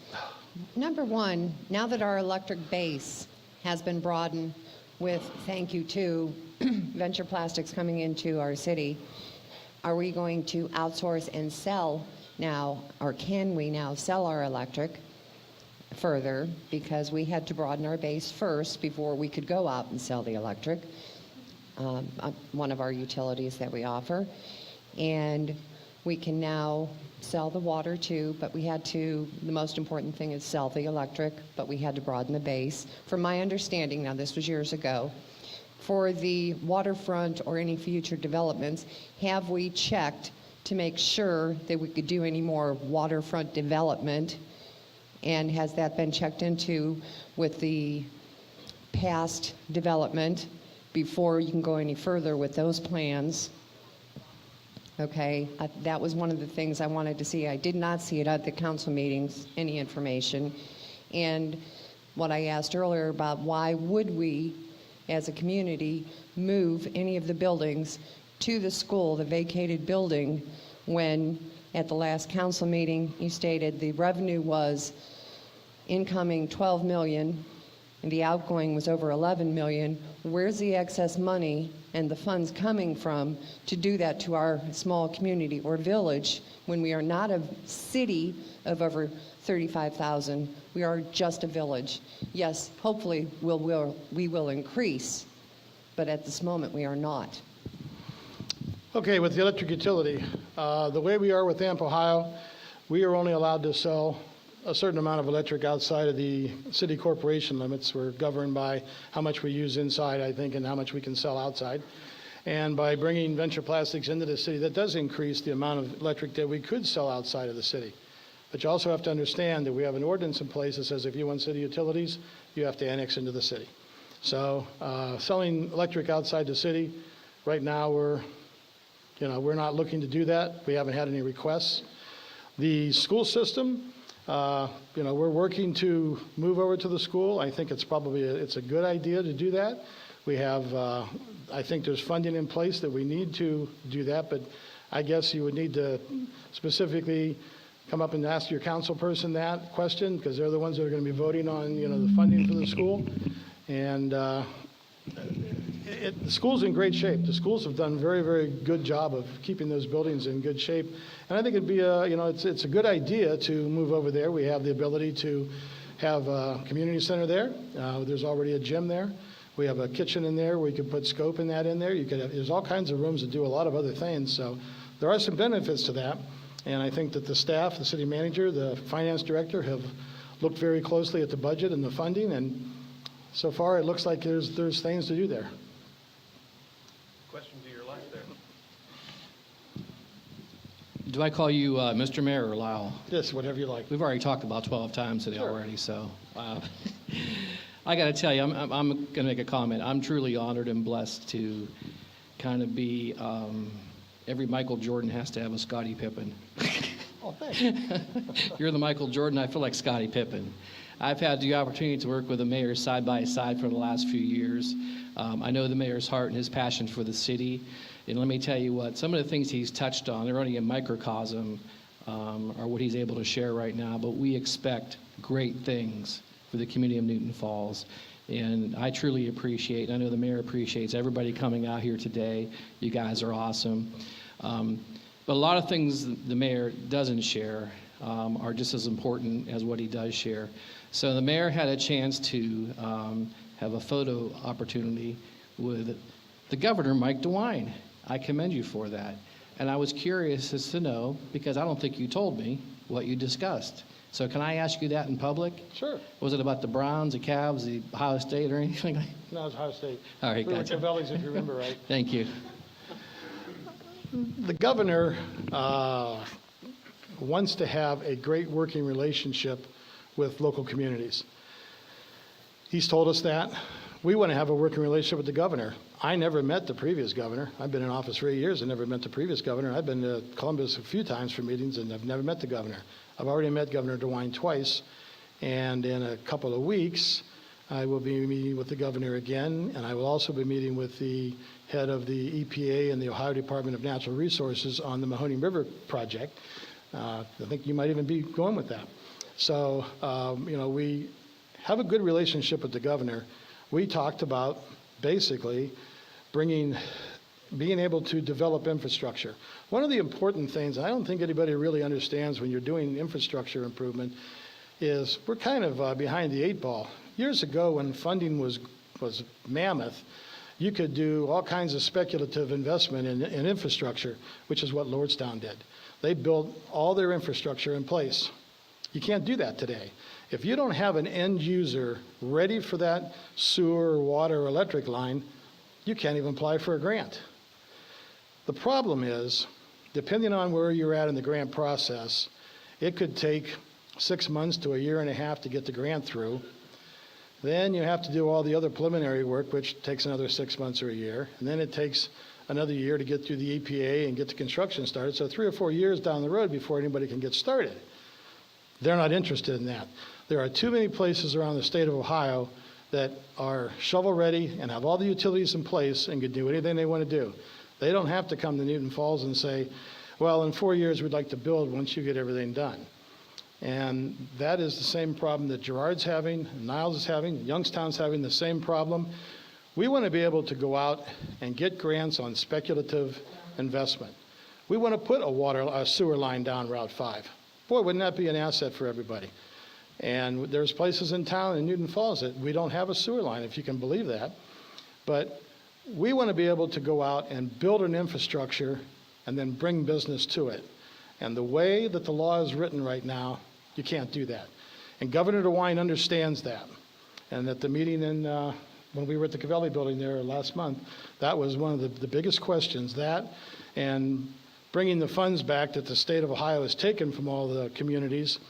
Number one, now that our electric base has been broadened with, thank you to Venture Plastics coming into our city, are we going to outsource and sell now, or can we now sell our electric further? Because we had to broaden our base first before we could go out and sell the electric, one of our utilities that we offer. And we can now sell the water too, but the most important thing is sell the electric, but we had to broaden the base. From my understanding, now this was years ago, for the waterfront or any future developments, have we checked to make sure that we could do any more waterfront development? And has that been checked into with the past development before you can go any further with those plans? Okay, that was one of the things I wanted to see. I did not see it at the council meetings, any information. And what I asked earlier about why would we, as a community, move any of the buildings to the school, the vacated building, when at the last council meeting you stated the revenue was incoming 12 million and the outgoing was over 11 million. Where's the excess money and the funds coming from to do that to our small community or village when we are not a city of over 35,000? We are just a village. Yes, hopefully we will increase, but at this moment we are not. Okay, with the electric utility, the way we are with AMP Ohio, we are only allowed to sell a certain amount of electric outside of the city corporation limits. We're governed by how much we use inside, I think, and how much we can sell outside. And by bringing Venture Plastics into the city, that does increase the amount of electric that we could sell outside of the city. But you also have to understand that we have an ordinance in place that says if you want city utilities, you have to annex into the city. So selling electric outside the city, right now we're not looking to do that. We haven't had any requests. The school system, we're working to move over to the school. I think it's a good idea to do that. We have, I think there's funding in place that we need to do that, but I guess you would need to specifically come up and ask your council person that question, because they're the ones that are going to be voting on, the funding for the school. And the school's in great shape. The schools have done a very, very good job of keeping those buildings in good shape. And I think it'd be it's a good idea to move over there. We have the ability to have a community center there. There's already a gym there. We have a kitchen in there. We could put scope in that in there. There's all kinds of rooms that do a lot of other things. So there are some benefits to that. And I think that the staff, the city manager, the finance director have looked very closely at the budget and the funding. And so far, it looks like there's things to do there. Question to your left there. Do I call you Mr. Mayor or Lyle? Yes, whatever you like. We've already talked about 12 times today Sure. already, so I got to tell you, I'm going to make a comment. I'm truly honored and blessed to kind of be, every Michael Jordan has to have a Scottie Pippen. Oh, thanks. You're the Michael Jordan, I feel like Scottie Pippen. I've had the opportunity to work with the mayor side by side for the last few years. I know the mayor's heart and his passion for the city. And let me tell you what, some of the things he's touched on, they're only a microcosm, are what he's able to share right now, but we expect great things for the community of Newton Falls. And I truly appreciate, I know the mayor appreciates everybody coming out here today. You guys are awesome. But a lot of things the mayor doesn't share are just as important as what he does share. So the mayor had a chance to have a photo opportunity with the governor, Mike DeWine. I commend you for that. And I was curious as to know, because I don't think you told me what you discussed. So can I ask you that in public? Sure. Was it about the Browns, the Cavs, the Ohio State, or anything like that? No, it's Ohio State. All right, We were gotcha. Cavellis, if you remember right. Thank you. The governor wants to have a great working relationship with local communities. He's told us that. We want to have a working relationship with the governor. I never met the previous governor. I've been in office for 8 years and never met the previous governor. I've been to Columbus a few times for meetings and I've never met the governor. I've already met Governor DeWine twice, and in a couple of weeks, I will be meeting with the governor again, and I will also be meeting with the head of the EPA and the Ohio Department of Natural Resources on the Mahoning River project. I think you might even be going with that. So, we have a good relationship with the governor. We talked about basically being able to develop infrastructure. One of the important things, I don't think anybody really understands when you're doing infrastructure improvement, is we're kind of behind the 8 ball. Years ago, when funding was mammoth, you could do all kinds of speculative investment in infrastructure, which is what Lordstown did. They built all their infrastructure in place. You can't do that today. If you don't have an end user ready for that sewer, water, or electric line, you can't even apply for a grant. The problem is, depending on where you're at in the grant process, it could take 6 months to a year and a half to get the grant through. Then you have to do all the other preliminary work, which takes another 6 months or a year. And then it takes another year to get through the EPA and get the construction started. So 3 or 4 years down the road before anybody can get started. They're not interested in that. There are too many places around the state of Ohio that are shovel-ready and have all the utilities in place and can do anything they want to do. They don't have to come to Newton Falls and say, well, in 4 years we'd like to build once you get everything done. And that is the same problem that Girard's having, Niles is having, Youngstown's having the same problem. We want to be able to go out and get grants on speculative investment. We want to put a sewer line down Route 5. Boy, wouldn't that be an asset for everybody? And there's places in town in Newton Falls that we don't have a sewer line, if you can believe that. But we want to be able to go out and build an infrastructure and then bring business to it. And the way that the law is written right now, you can't do that. And Governor DeWine understands that. And at the meeting when we were at the Cavelli building there last month, that was one of the biggest questions, that and bringing the funds back that the state of Ohio has taken from all the communities.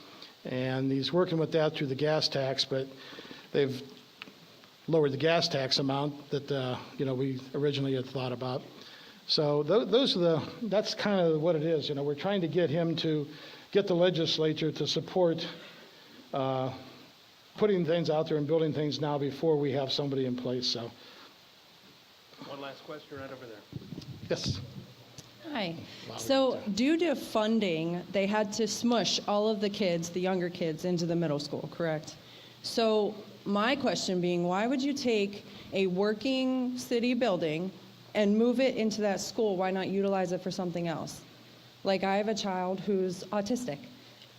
And he's working with that through the gas tax, but they've lowered the gas tax amount that we originally had thought about. So that's kind of what it is. We're trying to get him to get the legislature to support putting things out there and building things now before we have somebody in place. So, One last question right over there. yes. Hi. So due to funding, they had to smush all of the kids, the younger kids, into the middle school, correct? So my question being, why would you take a working city building and move it into that school? Why not utilize it for something else? Like, I have a child who's autistic.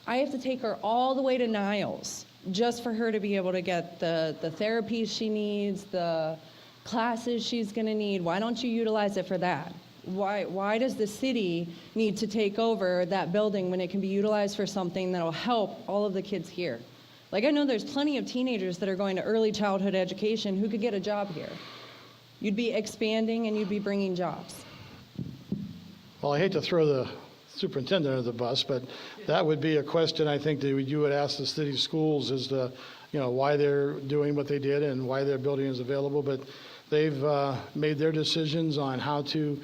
I have to take her all the way to Niles just for her to be able to get the therapies she needs, the classes she's going to need. Why don't you utilize it for that? Why does the city need to take over that building when it can be utilized for something that will help all of the kids here? Like, I know there's plenty of teenagers that are going to early childhood education who could get a job here. You'd be expanding and you'd be bringing jobs. Well, I hate to throw the superintendent under the bus, but that would be a question I think that you would ask the city schools as to, why they're doing what they did and why their building is available. But They've made their decisions on how to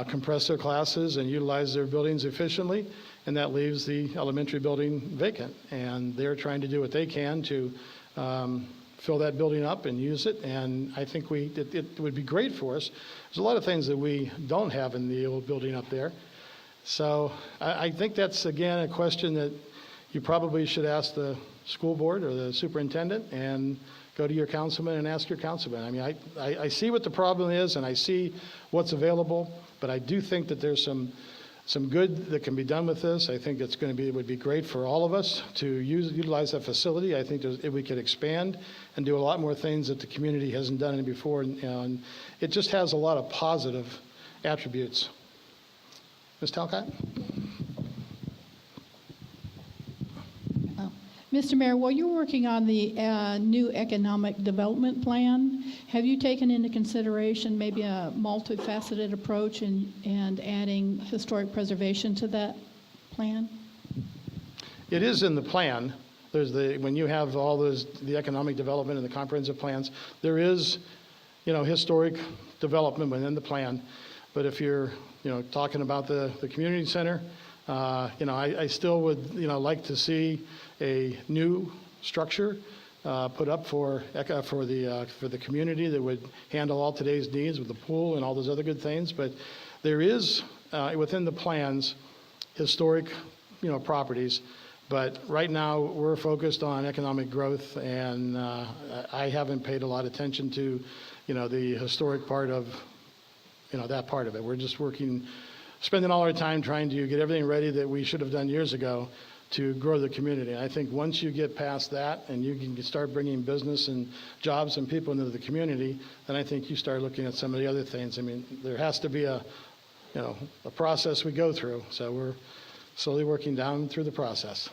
compress their classes and utilize their buildings efficiently, and that leaves the elementary building vacant. And they're trying to do what they can to fill that building up and use it, and I think it would be great for us. There's a lot of things that we don't have in the old building up there. So I think that's, again, a question that you probably should ask the school board or the superintendent, and go to your councilman and ask your councilman. I mean, I see what the problem is, and I see what's available, but I do think that there's some good that can be done with this. I think it would be great for all of us to utilize that facility. I think we could expand and do a lot more things that the community hasn't done before, and it just has a lot of positive attributes. Ms. Talcott? Mr. Mayor, while you're working on the new economic development plan, have you taken into consideration maybe a multifaceted approach and adding historic preservation to that plan? It is in the plan. When you have all the economic development and the comprehensive plans, there is, historic development within the plan. But if you're, talking about the community center, I still would, like to see a new structure put up for the community that would handle all today's needs with the pool and all those other good things. But there is within the plans historic, properties. But right now we're focused on economic growth, and I haven't paid a lot of attention to, the historic part of, that part of it. We're just spending all our time trying to get everything ready that we should have done years ago to grow the community. And I think once you get past that and you can start bringing business and jobs and people into the community, then I think you start looking at some of the other things. I mean, there has to be a process we go through. So we're slowly working down through the process.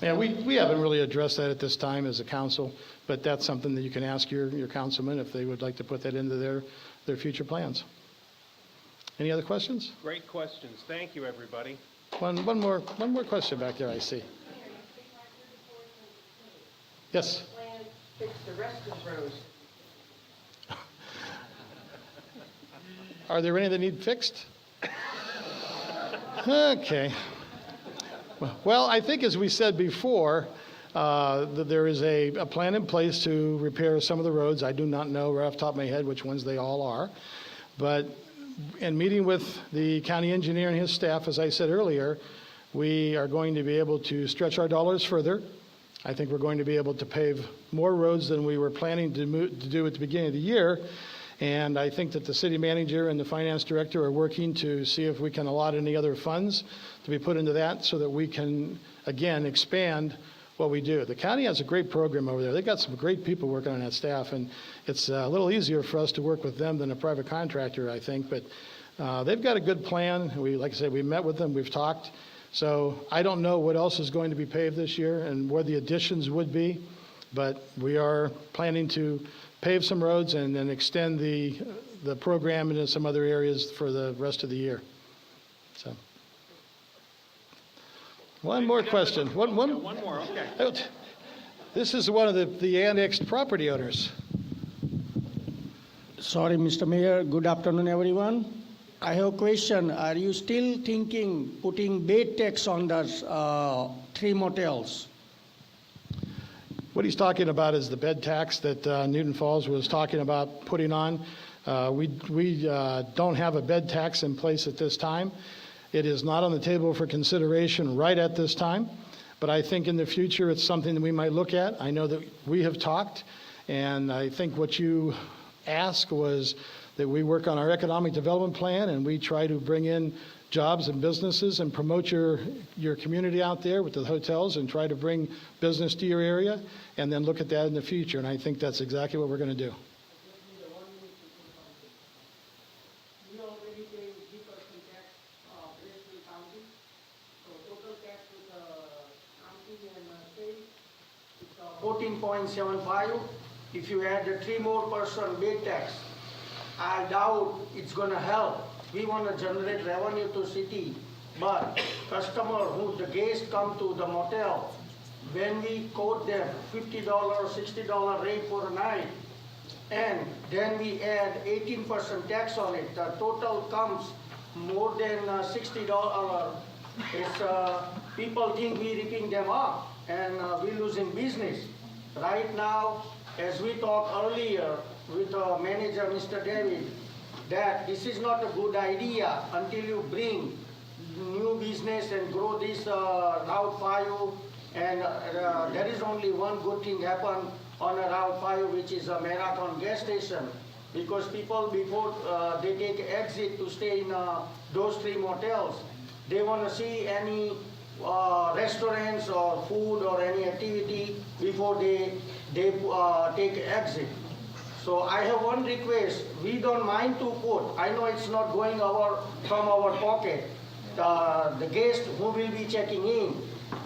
Yeah, we haven't really addressed that at this time as a council, but that's something that you can ask your councilman if they would like to put that into their future plans. Any other questions? Great questions. Thank you, everybody. One more question back there, I see. Yes. Fix the rest of the roads. Are there any that need fixed? Okay. Well, I think as we said before, that there is a plan in place to repair some of the roads. I do not know right off the top of my head which ones they all are. But in meeting with the county engineer and his staff, as I said earlier, we are going to be able to stretch our dollars further. I think we're going to be able to pave more roads than we were planning to do at the beginning of the year. And I think that the city manager and the finance director are working to see if we can allot any other funds to be put into that so that we can, again, expand what we do. The county has a great program over there. They've got some great people working on that staff, and it's a little easier for us to work with them than a private contractor, I think. But they've got a good plan. Like I said, we met with them. We've talked. So I don't know what else is going to be paved this year and where the additions would be, but we are planning to pave some roads and then extend the program into some other areas for the rest of the year. So, one more question. One more, okay. This is one of the annexed property owners. Sorry, Mr. Mayor. Good afternoon, everyone. I have a question. Are you still thinking putting bed tax on the 3 motels? What he's talking about is the bed tax that Newton Falls was talking about putting on. We don't have a bed tax in place at this time. It is not on the table for consideration right at this time, but I think in the future it's something that we might look at. I know that we have talked, and I think what you asked was that we work on our economic development plan and we try to bring in jobs and businesses and promote your community out there with the hotels and try to bring business to your area and then look at that in the future. And I think that's exactly what we're going to do. We already paid 14.75. If you add a 3 more person bed tax, I doubt it's gonna help. We wanna generate revenue to city, but customer the guests come to the motel, when we quote them $50, $60 rate for a night, and then we add 18% tax on it, the total comes more than $60. People think we ripping them off and we losing business. Right now, as we talked earlier with manager Mr. David, that this is not a good idea until you bring new business and grow this Route 5, and there is only one good thing happen on a Route 5, which is a Marathon gas station, because people before they take exit to stay in those 3 motels, they want to see any restaurants or food or any activity before they take exit. So I have one request. We don't mind to put. I know it's not going from our pocket. The guest who will be checking in,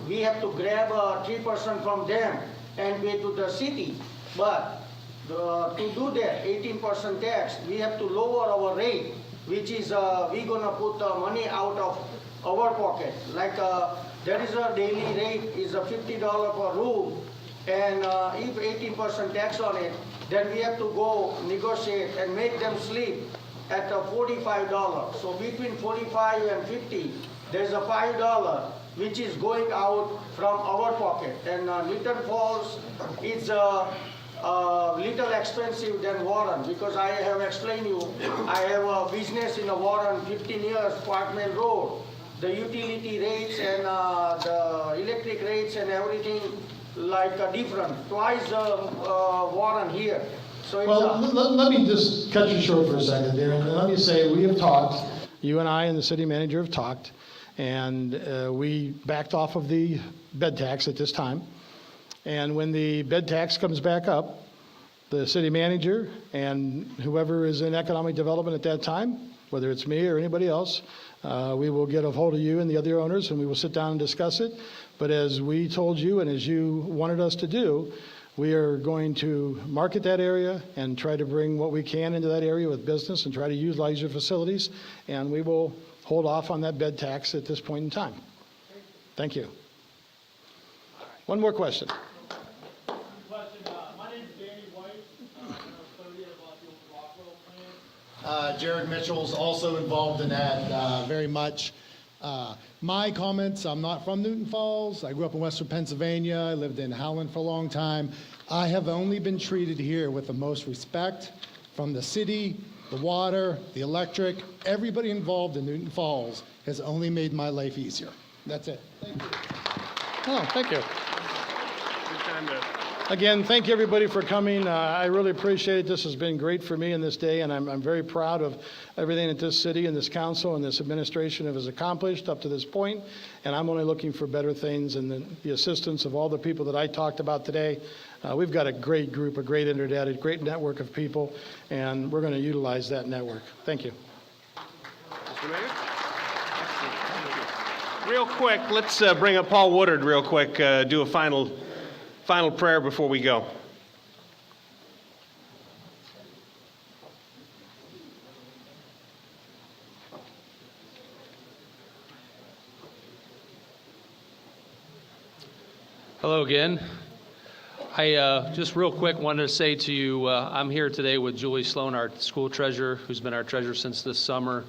we have to grab 3% from them and pay to the city. But to do that, 18% tax, we have to lower our rate, which is we're gonna put money out of our pocket. Like there is a daily rate is $50 per room, and if 18% tax on it, then we have to go negotiate and make them sleep at $45. So between 45 and 50, there's a $5 which is going out from our pocket. And Newton Falls is little expensive than Warren, because I have explained you, I have a business in Warren 15 years, Parkman Road. The utility rates and the electric rates and everything like different, twice Warren here. So it's Well, let me just cut you short for a second there, and let me say we have talked, you and I and the city manager have talked, and we backed off of the bed tax at this time. And when the bed tax comes back up, the city manager and whoever is in economic development at that time, whether it's me or anybody else, we will get a hold of you and the other owners, and we will sit down and discuss it. But as we told you and as you wanted us to do, we are going to market that area and try to bring what we can into that area with business and try to utilize your facilities. And we will hold off on that bed tax at this point in time. Thank you. One more question. My name is Danny White. I'm custodian about the old Rockwell plant. Jared Mitchell's also involved in that very much. My comments, I'm not from Newton Falls. I grew up in Western Pennsylvania. I lived in Howland for a long time. I have only been treated here with the most respect from the city, the water, the electric. Everybody involved in Newton Falls has only made my life easier. That's it. Thank you. Oh, thank you. Again, thank you everybody for coming. I really appreciate it. This has been great for me in this day, and I'm very proud of everything that this city and this council and this administration has accomplished up to this point. And I'm only looking for better things, and the assistance of all the people that I talked about today. We've got a great group, a great internet, a great network of people, and we're going to utilize that network. Thank you. Mr. Mayor? Real quick, let's bring up Paul Woodard real quick, do a final prayer before we go. Hello again. I just real quick wanted to say to you, I'm here today with Julie Sloan, our school treasurer, who's been our treasurer since this summer.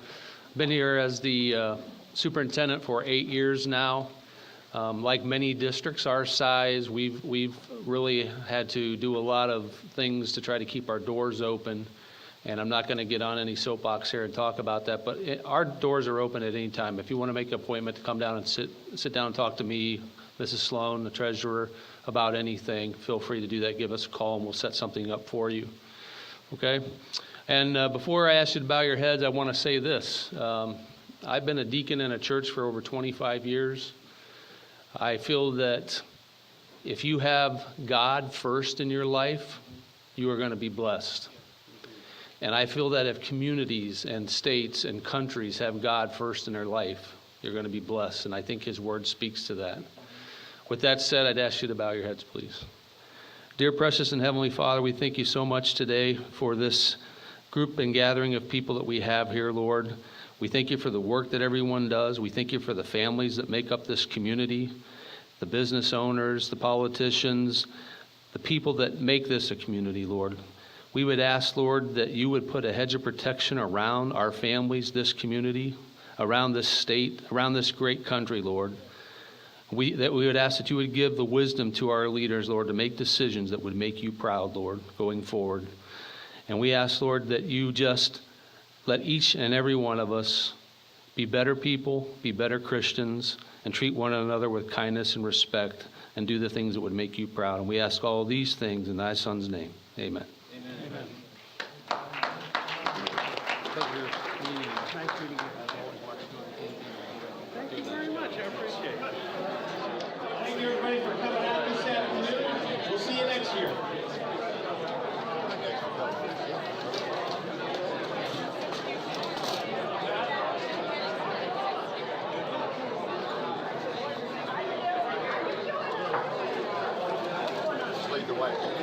Been here as the superintendent for 8 years now. Like many districts our size, we've really had to do a lot of things to try to keep our doors open. And I'm not going to get on any soapbox here and talk about that, but our doors are open at any time. If you want to make an appointment to come down and sit down and talk to me, Mrs. Sloan, the treasurer, about anything, feel free to do that. Give us a call and we'll set something up for you. Okay? And before I ask you to bow your heads, I want to say this. I've been a deacon in a church for over 25 years. I feel that if you have God first in your life, you are going to be blessed. And I feel that if communities and states and countries have God first in their life, you're going to be blessed. And I think His Word speaks to that. With that said, I'd ask you to bow your heads, please. Dear precious and heavenly Father, we thank you so much today for this group and gathering of people that we have here, Lord. We thank you for the work that everyone does. We thank you for the families that make up this community, the business owners, the politicians, the people that make this a community, Lord. We would ask, Lord, that you would put a hedge of protection around our families, this community, around this state, around this great country, Lord. We would ask that you would give the wisdom to our leaders, Lord, to make decisions that would make you proud, Lord, going forward. And we ask, Lord, that you just let each and every one of us be better people, be better Christians, and treat one another with kindness and respect, and do the things that would make you proud. And we ask all these things in thy Son's name. Amen. Amen. Thank you very much. I appreciate it. Thank you, everybody, for coming out this afternoon. We'll see you next year. Lead the way.